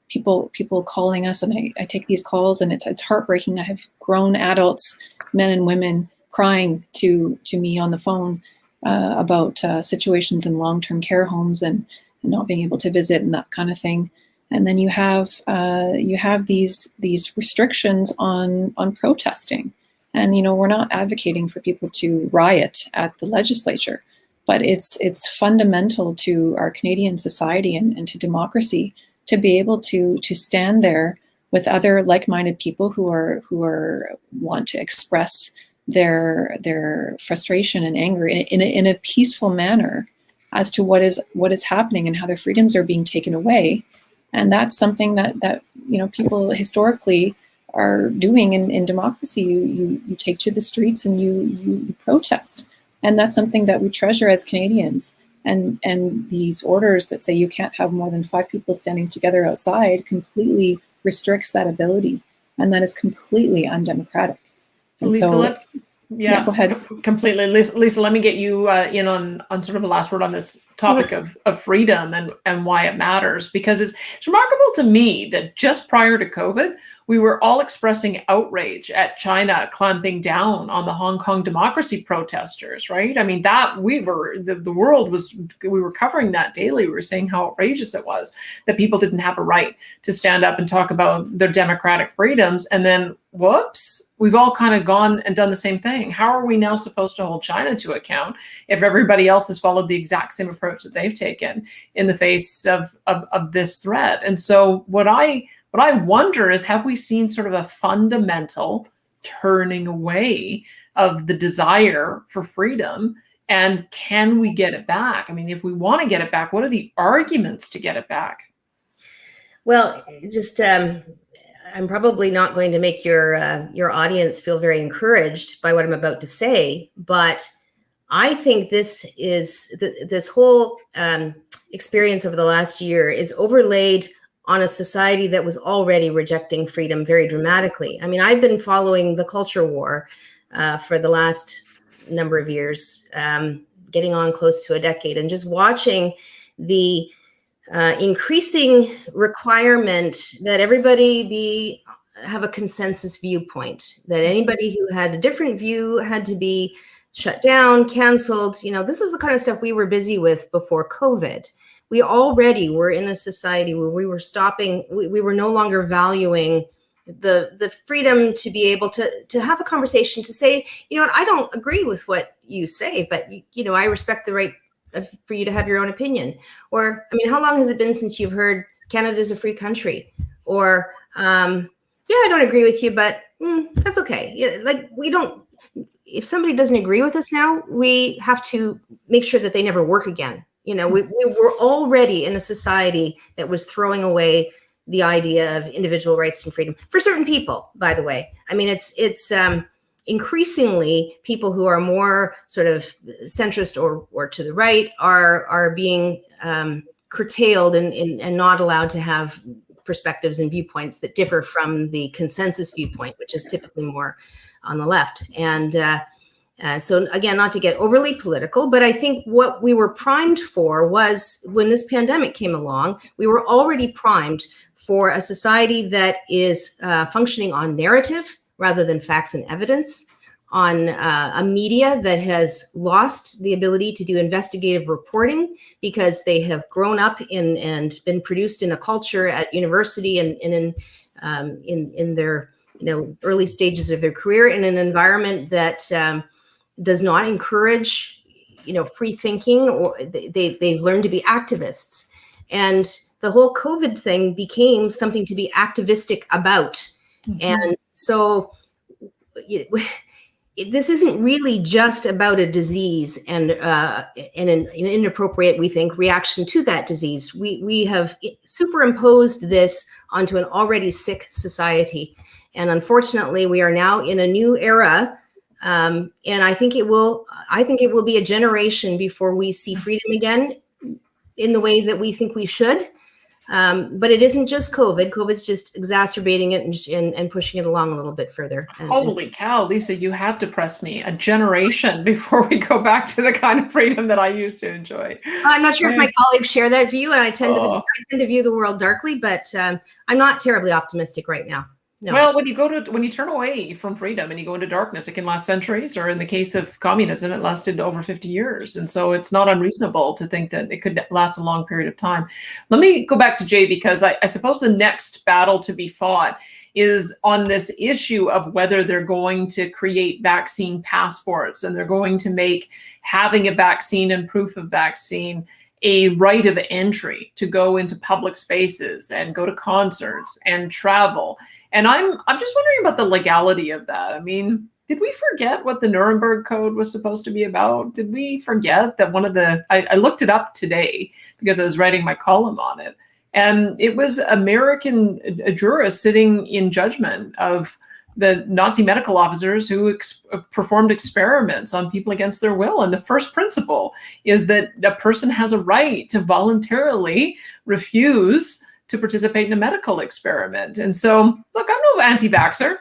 people calling us, and I take these calls, and it's heartbreaking. I have grown adults, men and women, crying to me on the phone about situations in long-term care homes and not being able to visit and that kind of thing. And then you have these restrictions on protesting. And we're not advocating for people to riot at the legislature, but it's fundamental to our Canadian society and to democracy to be able to stand there with other like-minded people who want to express their frustration and anger in a peaceful manner as to what is happening and how their freedoms are being taken away. And that's something that people historically are doing in democracy. You take to the streets and you protest, and that's something that we treasure as Canadians. And these orders that say you can't have more than 5 people standing together outside completely restricts that ability, and that is completely undemocratic. And Lisa, yeah, go ahead. Completely. Lisa, let me get you in on sort of a last word on this topic of freedom and why it matters, because it's remarkable to me that just prior to COVID, we were all expressing outrage at China clamping down on the Hong Kong democracy protesters, right? I mean, that we were covering that daily. We were saying how outrageous it was that people didn't have a right to stand up and talk about their democratic freedoms. And then, whoops, we've all kind of gone and done the same thing. How are we now supposed to hold China to account if everybody else has followed the exact same approach that they've taken in the face of this threat? And so what I wonder is, have we seen sort of a fundamental turning away of the desire for freedom, and can we get it back? I mean, if we want to get it back, what are the arguments to get it back? Well, just I'm probably not going to make your audience feel very encouraged by what I'm about to say, but I think this whole experience over the last year is overlaid on a society that was already rejecting freedom very dramatically. I mean, I've been following the culture war for the last number of years, getting on close to a decade, and just watching the increasing requirement that everybody have a consensus viewpoint, that anybody who had a different view had to be shut down, canceled. This is the kind of stuff we were busy with before COVID. We already were in a society where we were no longer valuing the freedom to be able to have a conversation, to say, you know what, I don't agree with what you say, but you know, I respect the right for you to have your own opinion. Or, I mean, how long has it been since you've heard Canada is a free country? Or, yeah, I don't agree with you, but that's okay. Yeah, like, we don't, if somebody doesn't agree with us now, we have to make sure that they never work again. You know, we were already in a society that was throwing away the idea of individual rights and freedom for certain people, by the way. I mean, it's increasingly people who are more sort of centrist or to the right are being curtailed and not allowed to have perspectives and viewpoints that differ from the consensus viewpoint, which is typically more on the left. And so again, not to get overly political, but I think what we were primed for was, when this pandemic came along, we were already primed for a society that is functioning on narrative rather than facts and evidence, on a media that has lost the ability to do investigative reporting because they have grown up in and been produced in a culture at university and in their, you know, early stages of their career, in an environment that does not encourage, you know, free thinking, or they've learned to be activists. And the whole COVID thing became something to be activistic about. Mm-hmm. And so this isn't really just about a disease and an inappropriate, we think, reaction to that disease. We have superimposed this onto an already sick society. And unfortunately, we are now in a new era. And I think it will be a generation before we see freedom again in the way that we think we should. But it isn't just COVID. COVID's just exacerbating it and pushing it along a little bit further. Holy cow, Lisa, you have to press me a generation before we go back to the kind of freedom that I used to enjoy. I'm not sure if my colleagues share that view, and I tend to view the world darkly, but I'm not terribly optimistic right now. No. Well, when you turn away from freedom and you go into darkness, it can last centuries, or in the case of communism, it lasted over 50 years. And so it's not unreasonable to think that it could last a long period of time. Let me go back to Jay, because I suppose the next battle to be fought is on this issue of whether they're going to create vaccine passports, and they're going to make having a vaccine and proof of vaccine a right of entry to go into public spaces and go to concerts and travel. And I'm just wondering about the legality of that. I mean, did we forget what the Nuremberg Code was supposed to be about? Did we forget that one of the, I looked it up today because I was writing my column on it, and it was American jurists sitting in judgment of the Nazi medical officers who performed experiments on people against their will. And the first principle is that a person has a right to voluntarily refuse to participate in a medical experiment. And so, look, I'm no anti-vaxxer.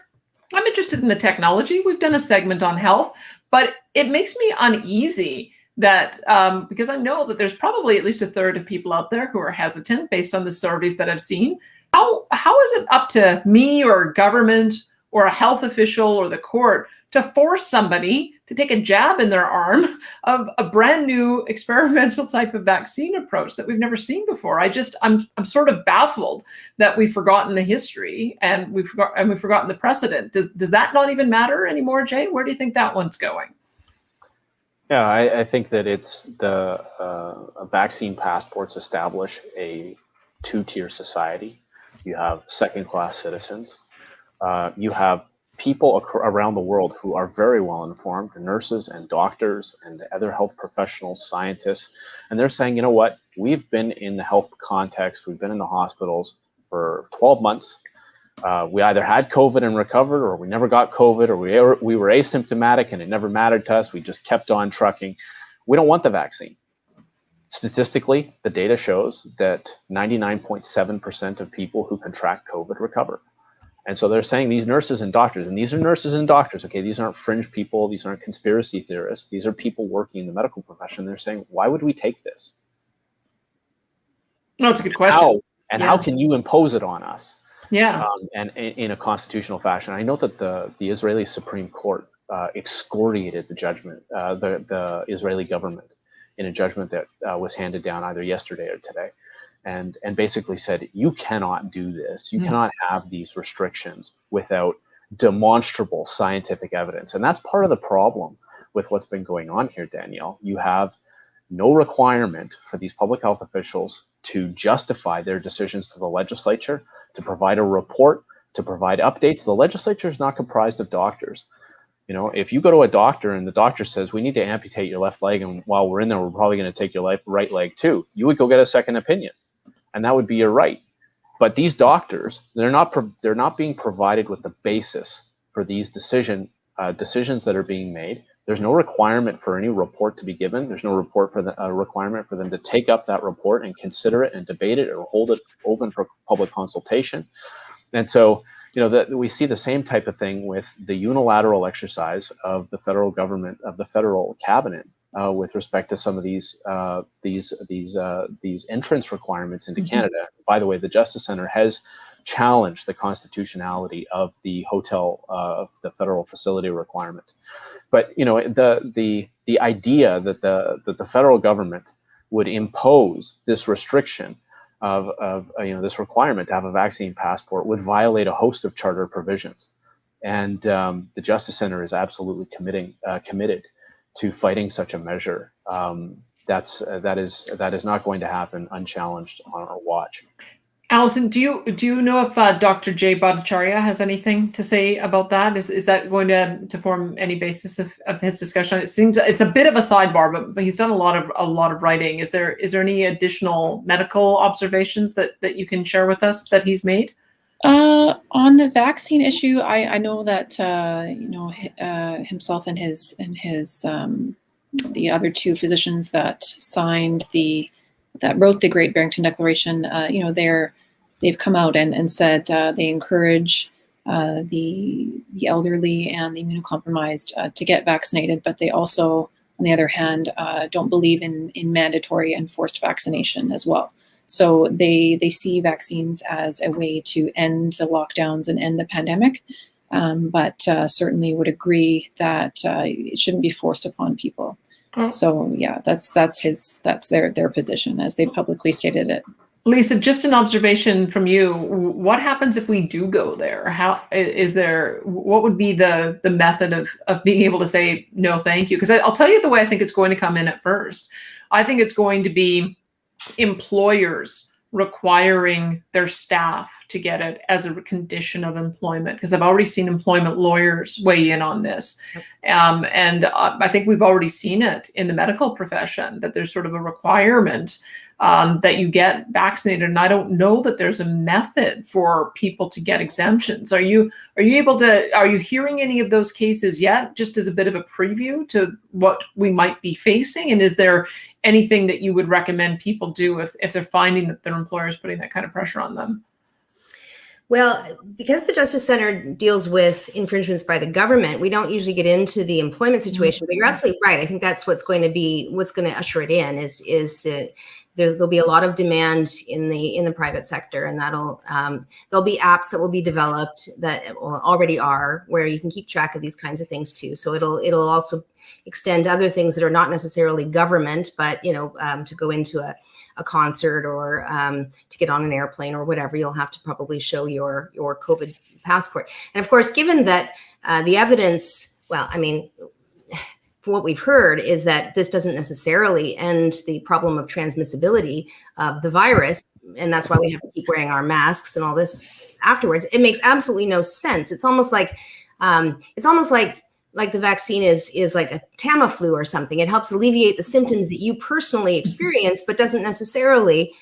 I'm interested in the technology. We've done a segment on health, but it makes me uneasy that because I know that there's probably at least a third of people out there who are hesitant based on the surveys that I've seen. How is it up to me or government or a health official or the court to force somebody to take a jab in their arm of a brand new experimental type of vaccine approach that we've never seen before? I'm sort of baffled that we've forgotten the history and we've forgotten the precedent. Does that not even matter anymore, Jay? Where do you think that one's going? Yeah, I think that it's the vaccine passports establish a two-tier society. You have second-class citizens. You have people around the world who are very well informed, nurses and doctors and other health professionals, scientists, and they're saying, you know what, we've been in the health context, we've been in the hospitals for 12 months. We either had COVID and recovered, or we never got COVID, or we were asymptomatic and it never mattered to us. We just kept on trucking. We don't want the vaccine. Statistically, the data shows that 99.7% of people who contract COVID recover. And so they're saying these nurses and doctors, and these are nurses and doctors, okay, these aren't fringe people, these aren't conspiracy theorists, these are people working in the medical profession. They're saying, why would we take this? No, it's a good question. How can you impose it on us? Yeah. And in a constitutional fashion. I know that the Israeli Supreme Court excoriated the judgment, the Israeli government, in a judgment that was handed down either yesterday or today. and basically said, you cannot do this. You cannot have these restrictions without demonstrable scientific evidence. And that's part of the problem with what's been going on here, Danielle. You have no requirement for these public health officials to justify their decisions to the legislature, to provide a report, to provide updates. The legislature is not comprised of doctors. You know, if you go to a doctor and the doctor says, we need to amputate your left leg, and while we're in there, we're probably going to take your right leg too, you would go get a second opinion, and that would be your right. But these doctors, they're not being provided with the basis for these decisions that are being made. There's no requirement for any report to be given. There's no requirement for them to take up that report and consider it and debate it or hold it open for public consultation. And so, you know, that we see the same type of thing with the unilateral exercise of the federal government, of the federal cabinet, with respect to some of these entrance requirements into Canada. By the way, the Justice Centre has challenged the constitutionality of the the federal facility requirement. But you know, the idea that the federal government would impose this restriction of this requirement to have a vaccine passport would violate a host of charter provisions, and the Justice Centre is absolutely committed to fighting such a measure. That is not going to happen unchallenged on our watch. Alison, do you know if Dr. Jay Bhattacharya has anything to say about that? Is that going to form any basis of his discussion? It seems it's a bit of a sidebar, but he's done a lot of writing. Is there any additional medical observations that you can share with us that he's made? On the vaccine issue, I know that himself and his the other two physicians that wrote the Great Barrington Declaration, they've come out and said they encourage the elderly and the immunocompromised to get vaccinated, but they also, on the other hand, don't believe in mandatory and forced vaccination as well. So they see vaccines as a way to end the lockdowns and end the pandemic, but certainly would agree that it shouldn't be forced upon people. So yeah, that's their position as they publicly stated it. Lisa, just an observation from you. What happens if we do go there? What would be the method of being able to say no, thank you? Because I'll tell you the way I think it's going to come in at first. I think it's going to be employers requiring their staff to get it as a condition of employment, because I've already seen employment lawyers weigh in on this. And I think we've already seen it in the medical profession, that there's sort of a requirement that you get vaccinated. And I don't know that there's a method for people to get exemptions. Are you hearing any of those cases yet, just as a bit of a preview to what we might be facing? And is there anything that you would recommend people do if they're finding that their employer is putting that kind of pressure on them? Well, because the Justice Center deals with infringements by the government, we don't usually get into the employment situation. But you're absolutely right. I think that's what's going to usher it in is that there'll be a lot of demand in the private sector, and there'll be apps that will be developed that already are, where you can keep track of these kinds of things too. So it'll also extend other things that are not necessarily government, but to go into a concert or to get on an airplane or whatever, you'll have to probably show your COVID passport. And of course, given that the evidence, from what we've heard, is that this doesn't necessarily end the problem of transmissibility of the virus, and that's why we have to keep wearing our masks and all this afterwards. It makes absolutely no sense. It's almost like the vaccine is like a Tamiflu or something. It helps alleviate the symptoms that you personally experience, but doesn't necessarily.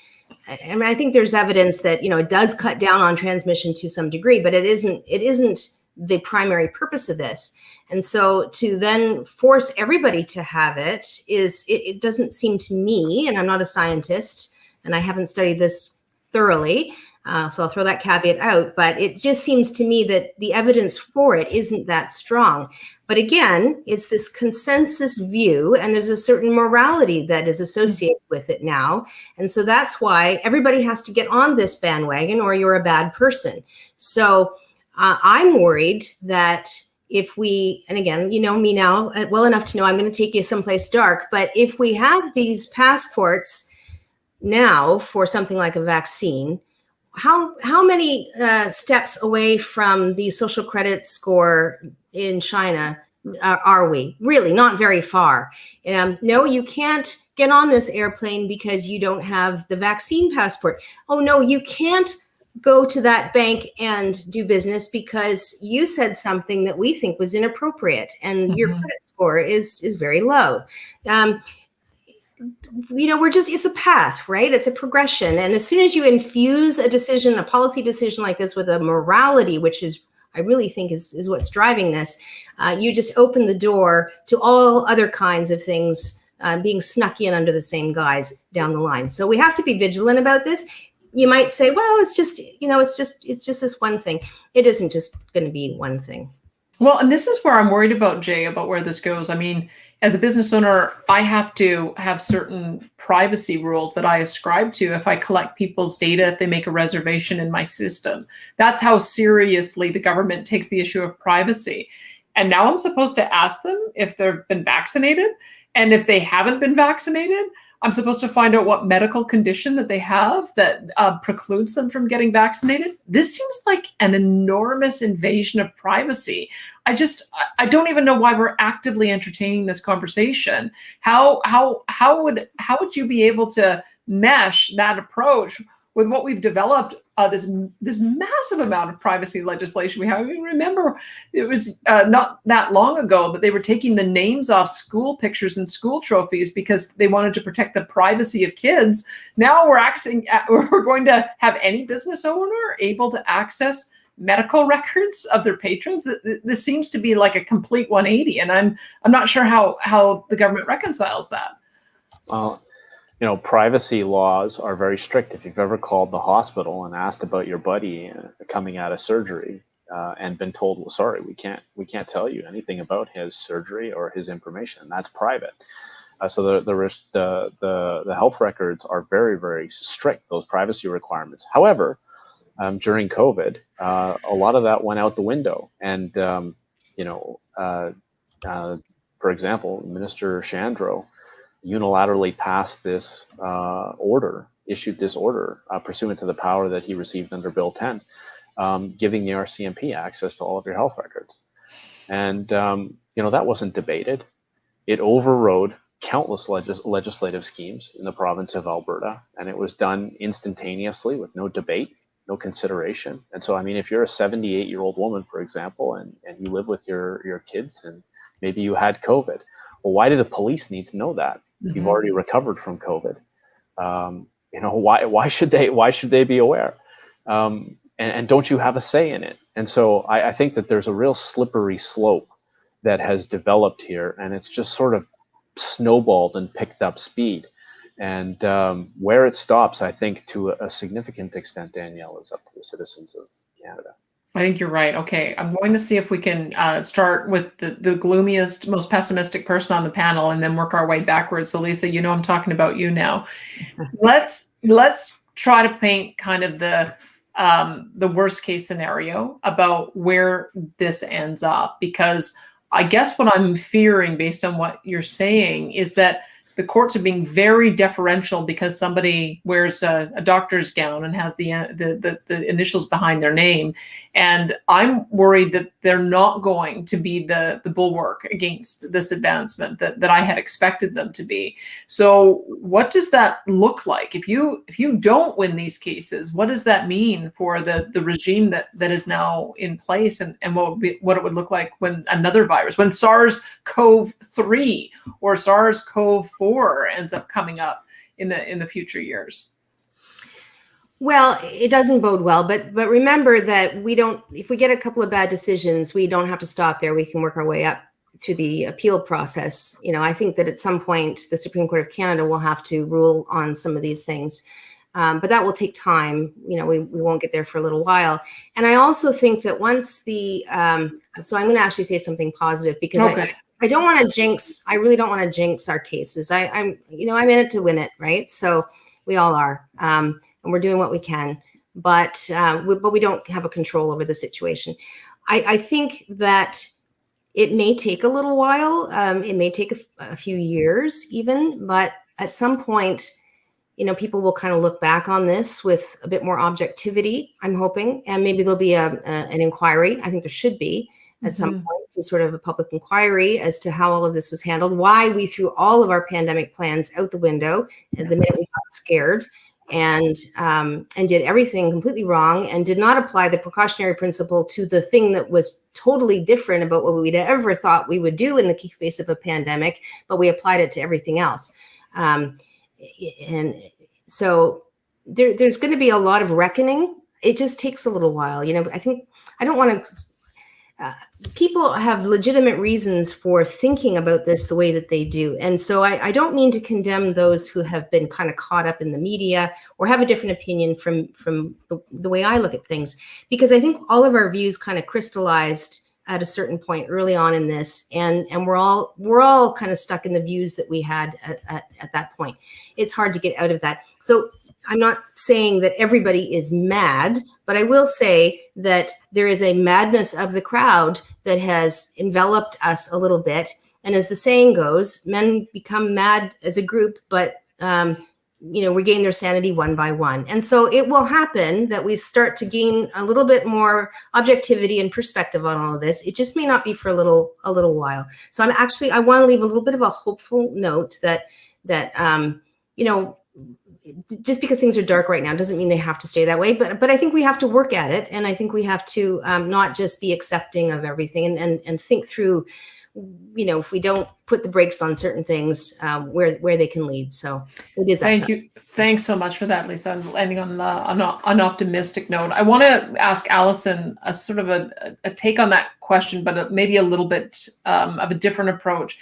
I think there's evidence that it does cut down on transmission to some degree, but it isn't the primary purpose of this. And so to then force everybody to have it it doesn't seem to me, and I'm not a scientist and I haven't studied this thoroughly, so I'll throw that caveat out, but it just seems to me that the evidence for it isn't that strong. But again, it's this consensus view, and there's a certain morality that is associated with it now. And so that's why everybody has to get on this bandwagon, or you're a bad person. So I'm worried that if we, and again, you know me now well enough to know I'm going to take you someplace dark, but if we have these passports now for something like a vaccine, how many steps away from the social credit score in China are we? Really, not very far. No, you can't get on this airplane because you don't have the vaccine passport. Oh, no, you can't go to that bank and do business because you said something that we think was inappropriate and your credit score is very low. It's a path, right? It's a progression. And as soon as you infuse a policy decision like this with a morality, which is, I really think is what's driving this, you just open the door to all other kinds of things being snuck in under the same guise down the line. So we have to be vigilant about this. You might say, well, it's just this one thing. It isn't just going to be one thing. Well, and this is where I'm worried about, Jay, about where this goes. I mean, as a business owner, I have to have certain privacy rules that I ascribe to if I collect people's data, if they make a reservation in my system. That's how seriously the government takes the issue of privacy. And now I'm supposed to ask them if they've been vaccinated. And if they haven't been vaccinated, I'm supposed to find out what medical condition that they have that precludes them from getting vaccinated. This seems like an enormous invasion of privacy. I don't even know why we're actively entertaining this conversation. How would you be able to mesh that approach with what we've developed, this massive amount of privacy legislation we have? I mean, remember, it was not that long ago that they were taking the names off school pictures and school trophies because they wanted to protect the privacy of kids. Now we're going to have any business owner able to access medical records of their patrons. This seems to be like a complete 180, and I'm not sure how the government reconciles that. Privacy laws are very strict. If you've ever called the hospital and asked about your buddy coming out of surgery and been told, well, sorry, we can't tell you anything about his surgery or his information. That's private. So the health records are very, very strict, those privacy requirements. However, during COVID, a lot of that went out the window. And, for example, Minister Shandro unilaterally passed this issued this order pursuant to the power that he received under Bill 10, giving the RCMP access to all of your health records. And, that wasn't debated. It overrode countless legislative schemes in the province of Alberta, and it was done instantaneously with no debate, no consideration. And so, I mean, if you're a 78-year-old woman, for example, and you live with your kids and maybe you had COVID, well, why do the police need to know that? You've already recovered from COVID. Why should they be aware? And don't you have a say in it? And so I think that there's a real slippery slope that has developed here, and it's just sort of snowballed and picked up speed. And where it stops, I think, to a significant extent, Danielle, is up to the citizens of Canada. I think you're right. Okay, I'm going to see if we can start with the gloomiest, most pessimistic person on the panel, and then work our way backwards. So, Lisa, I'm talking about you now. Let's try to paint kind of the worst case scenario about where this ends up, because I guess what I'm fearing, based on what you're saying, is that the courts are being very deferential because somebody wears a doctor's gown and has the initials behind their name. And I'm worried that they're not going to be the bulwark against this advancement that I had expected them to be. So what does that look like? If you don't win these cases, what does that mean for the regime that is now in place, and what it would look like when another virus, when SARS-CoV-3 or SARS-CoV-4 ends up coming up in the future years? Well, it doesn't bode well, but remember that if we get a couple of bad decisions, we don't have to stop there. We can work our way up through the appeal process. I think that at some point the Supreme Court of Canada will have to rule on some of these things, but that will take time. We won't get there for a little while. And I also think that once so I'm going to actually say something positive, because okay. I don't want to jinx. I really don't want to jinx our cases. I'm in it to win it, right? So we all are, and we're doing what we can, but we don't have a control over the situation. I think that it may take a little while. It may take a few years even, but at some point, people will kind of look back on this with a bit more objectivity, I'm hoping, and maybe there'll be an inquiry. I think there should be at some point, some sort of a public inquiry as to how all of this was handled, why we threw all of our pandemic plans out the window the minute we got scared, and did everything completely wrong, and did not apply the precautionary principle to the thing that was totally different about what we'd ever thought we would do in the face of a pandemic, but we applied it to everything else. And so there's going to be a lot of reckoning. It just takes a little while. I don't want to. People have legitimate reasons for thinking about this the way that they do. And so I don't mean to condemn those who have been kind of caught up in the media or have a different opinion from the way I look at things, because I think all of our views kind of crystallized at a certain point early on in this, and we're all kind of stuck in the views that we had at that point. It's hard to get out of that. So I'm not saying that everybody is mad, but I will say that there is a madness of the crowd that has enveloped us a little bit. And as the saying goes, men become mad as a group, but regain their sanity one by one. And so it will happen that we start to gain a little bit more objectivity and perspective on all of this. It just may not be for a little while. So I want to leave a little bit of a hopeful note that just because things are dark right now doesn't mean they have to stay that way. But I think we have to work at it. And I think we have to not just be accepting of everything and think through, if we don't put the brakes on certain things, where they can lead. So it is. Thank you. Thanks so much for that, Lisa. And ending on an optimistic note, I want to ask Allison a sort of a take on that question, but maybe a little bit of a different approach.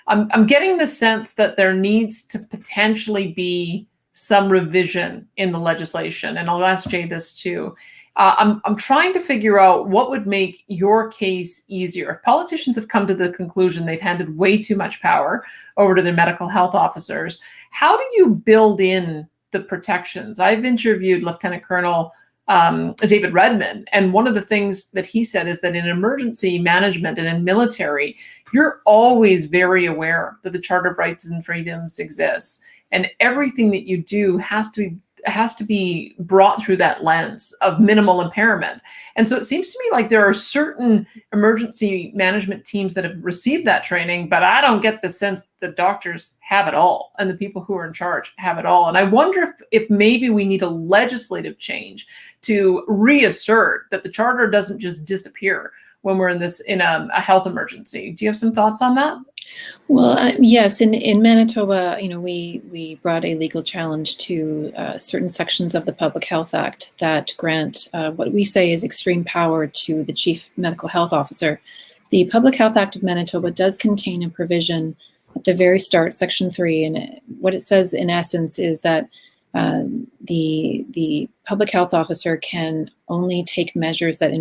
I'm getting the sense that there needs to potentially be some revision in the legislation, and I'll ask Jay this too. I'm trying to figure out what would make your case easier. If politicians have come to the conclusion they've handed way too much power over to their medical health officers, how do you build in the protections? I've interviewed Lieutenant Colonel David Redmond, and one of the things that he said is that in emergency management and in military, you're always very aware that the Charter of Rights and Freedoms exists, and everything that you do has to be brought through that lens of minimal impairment. And so it seems to me like there are certain emergency management teams that have received that training, but I don't get the sense that doctors have it all and the people who are in charge have it all. And I wonder if maybe we need a legislative change to reassert that the Charter doesn't just disappear when we're in a health emergency. Do you have some thoughts on that? Well, yes. In Manitoba, we brought a legal challenge to certain sections of the Public Health Act that grant what we say is extreme power to the Chief Medical Health Officer. The Public Health Act of Manitoba does contain a provision at the very start, Section 3, and what it says in essence is that the Public Health Officer can only take measures that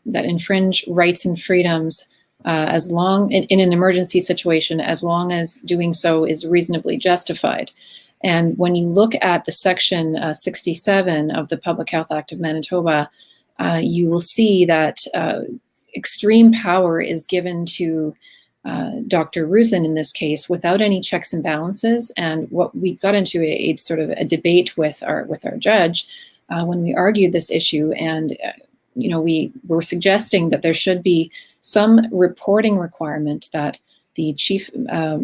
infringe rights and freedoms as long in an emergency situation, as long as doing so is reasonably justified. And when you look at the Section 67 of the Public Health Act of Manitoba, you will see that extreme power is given to Dr. Rusin in this case without any checks and balances. And what we got into a sort of a debate with our judge when we argued this issue, and we were suggesting that there should be some reporting requirement that the Chief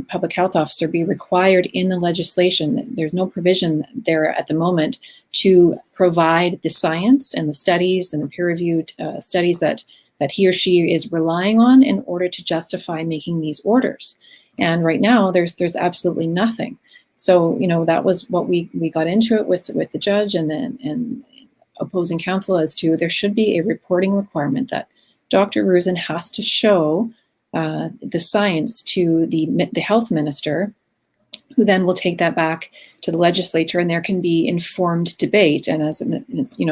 Public Health Officer be required in the legislation. There's no provision there at the moment to provide the science and the studies and the peer-reviewed studies that he or she is relying on in order to justify making these orders. And right now, there's absolutely nothing. So, that was what we got into it with the judge and opposing counsel as to there should be a reporting requirement that Dr. Rusin has to show the science to the health minister, who then will take that back to the legislature, and there can be informed debate. And as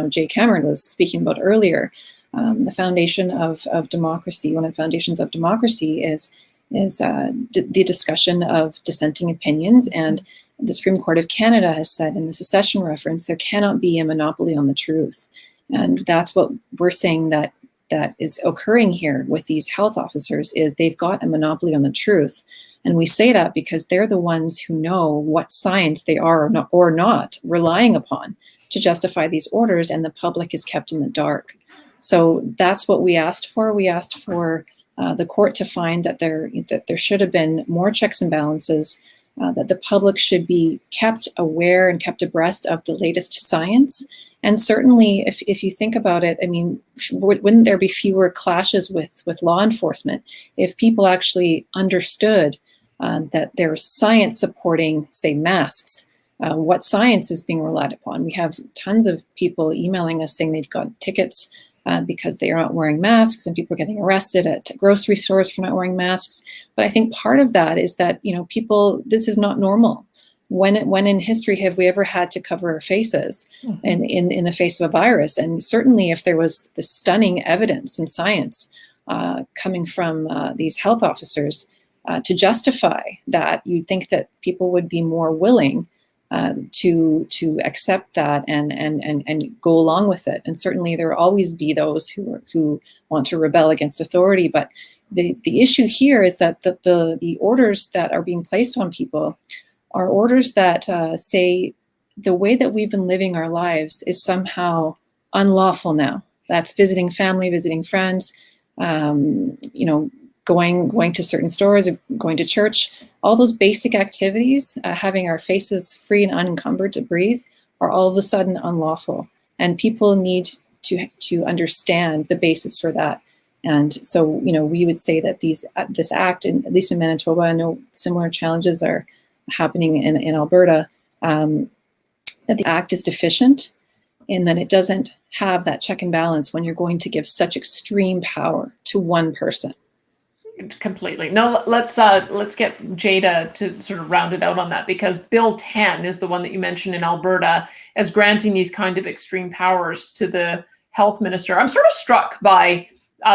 Jay Cameron was speaking about earlier, the foundation of democracy, one of the foundations of democracy is the discussion of dissenting opinions. And the Supreme Court of Canada has said in the secession reference, there cannot be a monopoly on the truth. And that's what we're saying that is occurring here with these health officers, is they've got a monopoly on the truth. And we say that because they're the ones who know what science they are or not relying upon to justify these orders, and the public is kept in the dark. So that's what we asked for. We asked for the court to find that there should have been more checks and balances, that the public should be kept aware and kept abreast of the latest science. And certainly, if you think about it, I mean, wouldn't there be fewer clashes with law enforcement if people actually understood that there's science supporting, say, masks? What science is being relied upon? We have tons of people emailing us saying they've got tickets because they are not wearing masks, and people are getting arrested at grocery stores for not wearing masks. But I think part of that is that, people, this is not normal. When in history have we ever had to cover our faces in the face of a virus? And certainly if there was the stunning evidence in science coming from these health officers to justify that, you'd think that people would be more willing to accept that and go along with it. And certainly there will always be those who want to rebel against authority. But the issue here is that the orders that are being placed on people are orders that say the way that we've been living our lives is somehow unlawful now. That's visiting family, visiting friends, going to certain stores, going to church. All those basic activities, having our faces free and unencumbered to breathe, are all of a sudden unlawful. And people need to understand the basis for that. And so, we would say that this act, at least in Manitoba, I know similar challenges are happening in Alberta, that the act is deficient in that it doesn't have that check and balance when you're going to give such extreme power to one person. Completely. Now let's get Jada to sort of round it out on that, because Bill 10 is the one that you mentioned in Alberta as granting these kind of extreme powers to the health minister. I'm sort of struck by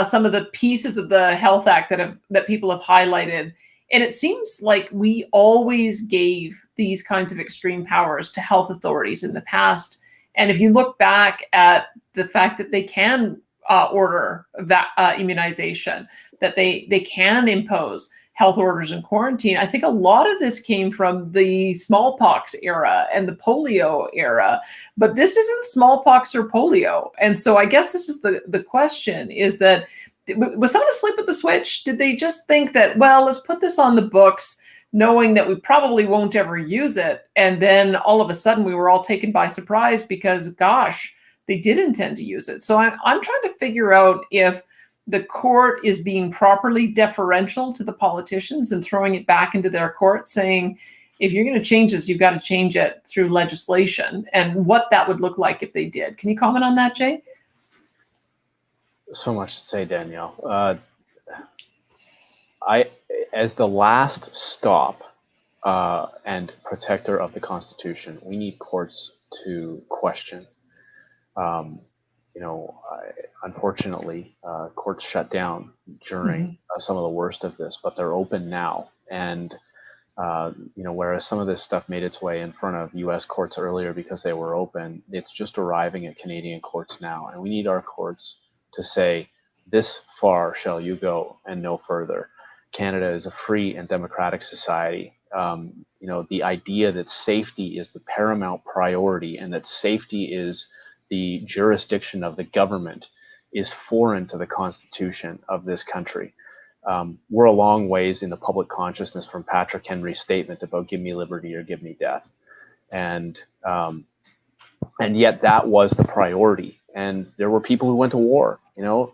some of the pieces of the Health Act that people have highlighted. And it seems like we always gave these kinds of extreme powers to health authorities in the past. And if you look back at the fact that they can order that immunization, that they can impose health orders and quarantine, I think a lot of this came from the smallpox era and the polio era. But this isn't smallpox or polio. And so I guess this is the question, is that, was someone asleep at the switch? Did they just think that, well, let's put this on the books, knowing that we probably won't ever use it? And then all of a sudden we were all taken by surprise because, gosh, they did intend to use it. So I'm trying to figure out if the court is being properly deferential to the politicians and throwing it back into their court, saying, if you're going to change this, you've got to change it through legislation, and what that would look like if they did. Can you comment on that, Jay? So much to say, Danielle. As the last stop and protector of the Constitution, we need courts to question. Unfortunately, courts shut down during some of the worst of this, but they're open now. And whereas some of this stuff made its way in front of U.S. courts earlier because they were open, it's just arriving at Canadian courts now, and we need our courts to say, this far shall you go and no further. Canada is a free and democratic society. The idea that safety is the paramount priority and that safety is the jurisdiction of the government is foreign to the Constitution of this country. We're a long ways in the public consciousness from Patrick Henry's statement about give me liberty or give me death. And yet that was the priority. And there were people who went to war,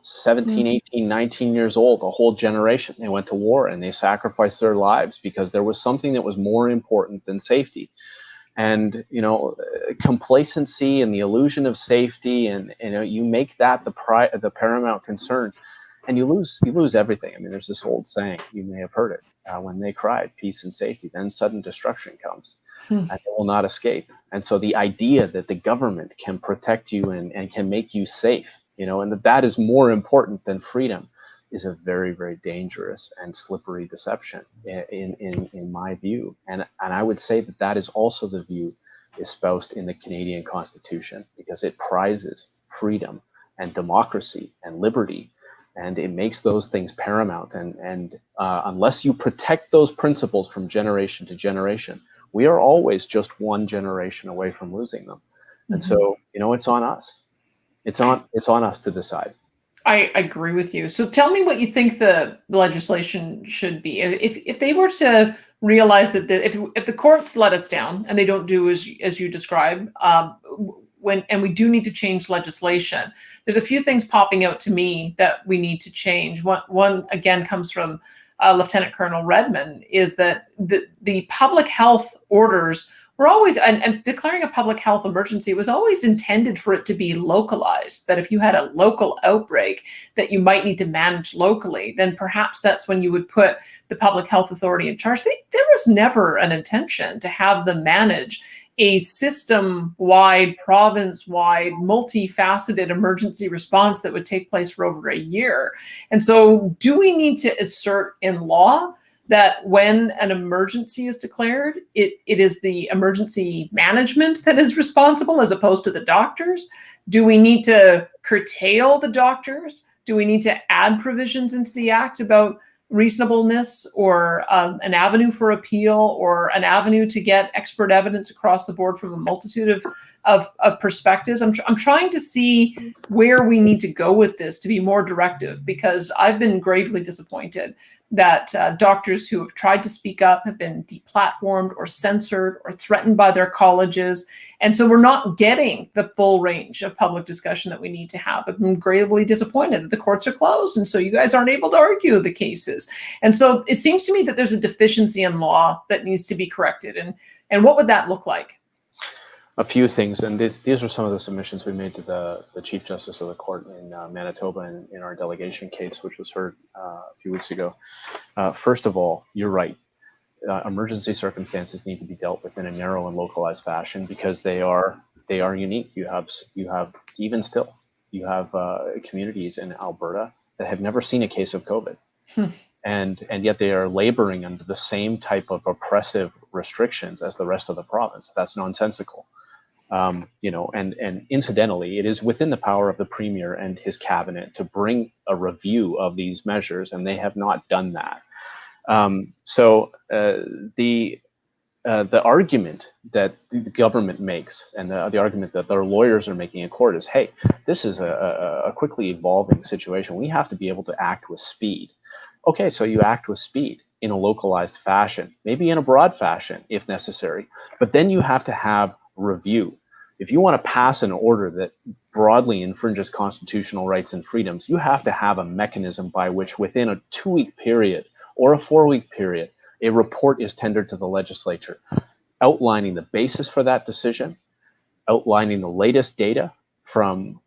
17, 18, 19 years old, a whole generation. They went to war and they sacrificed their lives because there was something that was more important than safety. And, complacency and the illusion of safety, and, you make that the paramount concern, and you lose everything. I mean, there's this old saying, you may have heard it, when they cried peace and safety, then sudden destruction comes. And they will not escape. And so the idea that the government can protect you and can make you safe, and that is more important than freedom, is a very, very dangerous and slippery deception in my view. And I would say that is also the view espoused in the Canadian Constitution, because it prizes freedom and democracy and liberty. And it makes those things paramount. And unless you protect those principles from generation to generation, we are always just one generation away from losing them. And so, it's on us. It's on us to decide. I agree with you. So tell me what you think the legislation should be. If they were to realize that if the courts let us down and they don't do as you describe, and we do need to change legislation, there's a few things popping out to me that we need to change. One again comes from Lieutenant Colonel Redmond, is that the public health orders were always, and declaring a public health emergency was always intended for it to be localized, that if you had a local outbreak that you might need to manage locally, then perhaps that's when you would put the public health authority in charge. There was never an intention to have them manage a system-wide, province-wide, multifaceted emergency response that would take place for over a year. And so do we need to assert in law that when an emergency is declared, it is the emergency management that is responsible as opposed to the doctors? Do we need to curtail the doctors? Do we need to add provisions into the act about reasonableness, or an avenue for appeal, or an avenue to get expert evidence across the board from a multitude of perspectives? I'm trying to see where we need to go with this to be more directive, because I've been gravely disappointed that doctors who have tried to speak up have been deplatformed or censored or threatened by their colleges. And so we're not getting the full range of public discussion that we need to have. I've been gravely disappointed that the courts are closed, and so you guys aren't able to argue the cases. And so it seems to me that there's a deficiency in law that needs to be corrected. And what would that look like? A few things, and these are some of the submissions we made to the Chief Justice of the Court in Manitoba in our delegation case, which was heard a few weeks ago. First of all, you're right. Emergency circumstances need to be dealt with in a narrow and localized fashion, because they are unique. You have even still, you have communities in Alberta that have never seen a case of COVID. And yet they are laboring under the same type of oppressive restrictions as the rest of the province. That's nonsensical. And incidentally, it is within the power of the Premier and his cabinet to bring a review of these measures, and they have not done that. So the argument that the government makes, and the argument that their lawyers are making in court, is, hey, this is a quickly evolving situation. We have to be able to act with speed. Okay, so you act with speed in a localized fashion, maybe in a broad fashion if necessary, but then you have to have review. If you want to pass an order that broadly infringes constitutional rights and freedoms, you have to have a mechanism by which within a 2-week period or a 4-week period, a report is tendered to the legislature outlining the basis for that decision, outlining the latest data from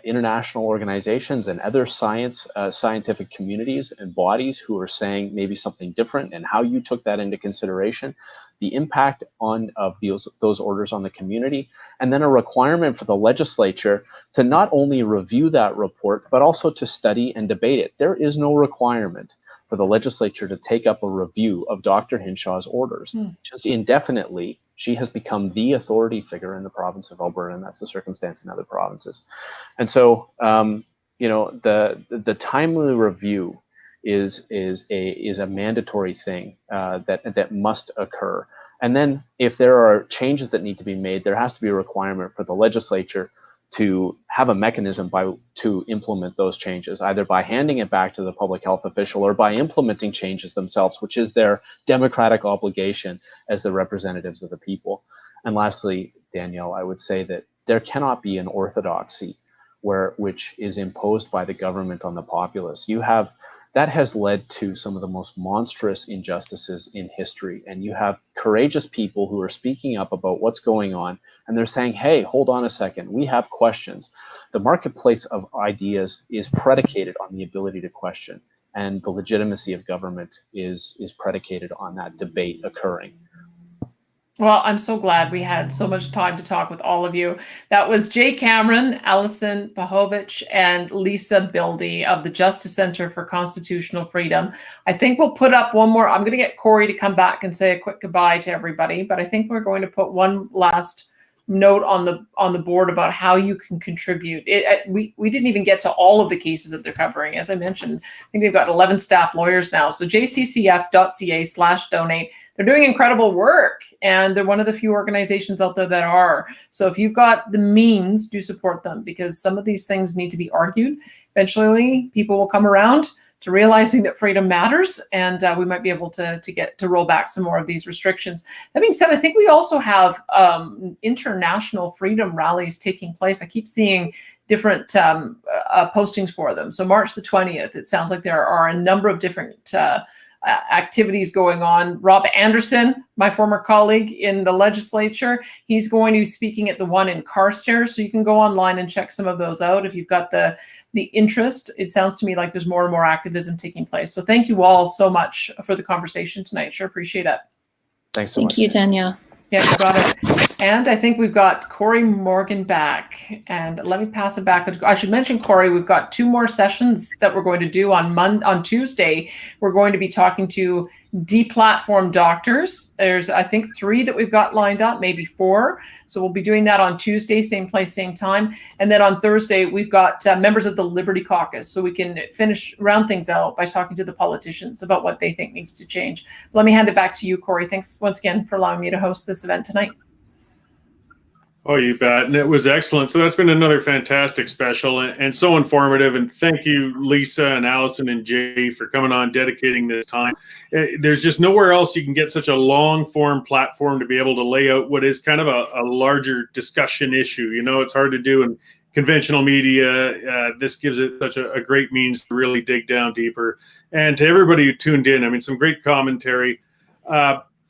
international organizations and other scientific communities and bodies who are saying maybe something different, and how you took that into consideration, the impact of those orders on the community, and then a requirement for the legislature to not only review that report, but also to study and debate it. There is no requirement for the legislature to take up a review of Dr. Hinshaw's orders. Just indefinitely, she has become the authority figure in the province of Alberta, and that's the circumstance in other provinces. And so, the timely review is a mandatory thing that must occur. And then, if there are changes that need to be made, there has to be a requirement for the legislature to have a mechanism to implement those changes, either by handing it back to the public health official or by implementing changes themselves, which is their democratic obligation as the representatives of the people. And lastly, Danielle, I would say that there cannot be an orthodoxy which is imposed by the government on the populace. That has led to some of the most monstrous injustices in history. And you have courageous people who are speaking up about what's going on, and they're saying, hey, hold on a second, we have questions. The marketplace of ideas is predicated on the ability to question, and the legitimacy of government is predicated on that debate occurring. Well, I'm so glad we had so much time to talk with all of you. That was Jay Cameron, Alison Pahovich, and Lisa Bildy of the Justice Center for Constitutional Freedom. I think we'll put up one more. I'm going to get Corey to come back and say a quick goodbye to everybody, but I think we're going to put one last note on the board about how you can contribute. We didn't even get to all of the cases that they're covering. As I mentioned, I think they've got 11 staff lawyers now. So jccf.ca/donate. They're doing incredible work, and they're one of the few organizations out there that are. So if you've got the means, do support them, because some of these things need to be argued. Eventually, people will come around to realizing that freedom matters, and we might be able to get to roll back some more of these restrictions. That being said, I think we also have international freedom rallies taking place. I keep seeing different postings for them. So March the 20th, it sounds like there are a number of different activities going on. Rob Anderson, my former colleague in the legislature, he's going to be speaking at the one in Carstairs. So you can go online and check some of those out if you've got the interest. It sounds to me like there's more and more activism taking place. So thank you all so much for the conversation tonight. Sure appreciate it. Thanks so much. Thank you, Danielle. Yeah, you got it. And I think we've got Corey Morgan back. And let me pass it back. I should mention, Corey, we've got 2 more sessions that we're going to do on Tuesday. We're going to be talking to deplatformed doctors. There's, I think, 3 that we've got lined up, maybe 4. So we'll be doing that on Tuesday, same place, same time. And then on Thursday, we've got members of the Liberty Caucus. So we can round things out by talking to the politicians about what they think needs to change. Let me hand it back to you, Corey. Thanks once again for allowing me to host this event tonight. Oh, you bet. And it was excellent. So that's been another fantastic special and so informative. And thank you, Lisa and Allison and Jay, for coming on, dedicating this time. There's just nowhere else you can get such a long form platform to be able to lay out what is kind of a larger discussion issue. You know, it's hard to do in conventional media. This gives it such a great means to really dig down deeper. And to everybody who tuned in, I mean, some great commentary.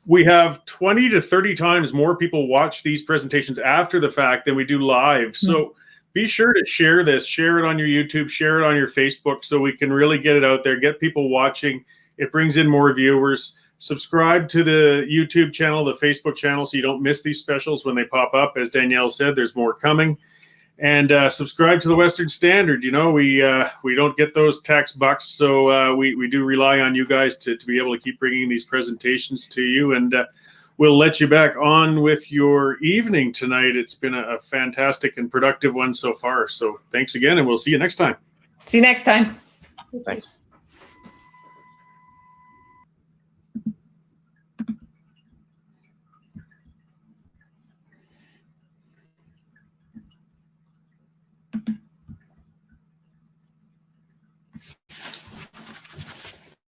We have 20 to 30 times more people watch these presentations after the fact than we do live. So be sure to share this, share it on your YouTube, share it on your Facebook, so we can really get it out there, get people watching. It brings in more viewers. Subscribe to the YouTube channel, the Facebook channel, so you don't miss these specials when they pop up. As Danielle said, there's more coming. And subscribe to the Western Standard. You know, we don't get those tax bucks, so we do rely on you guys to be able to keep bringing these presentations to you. And we'll let you back on with your evening tonight. It's been a fantastic and productive one so far. So thanks again, and we'll see you next time. See you next time. Thanks.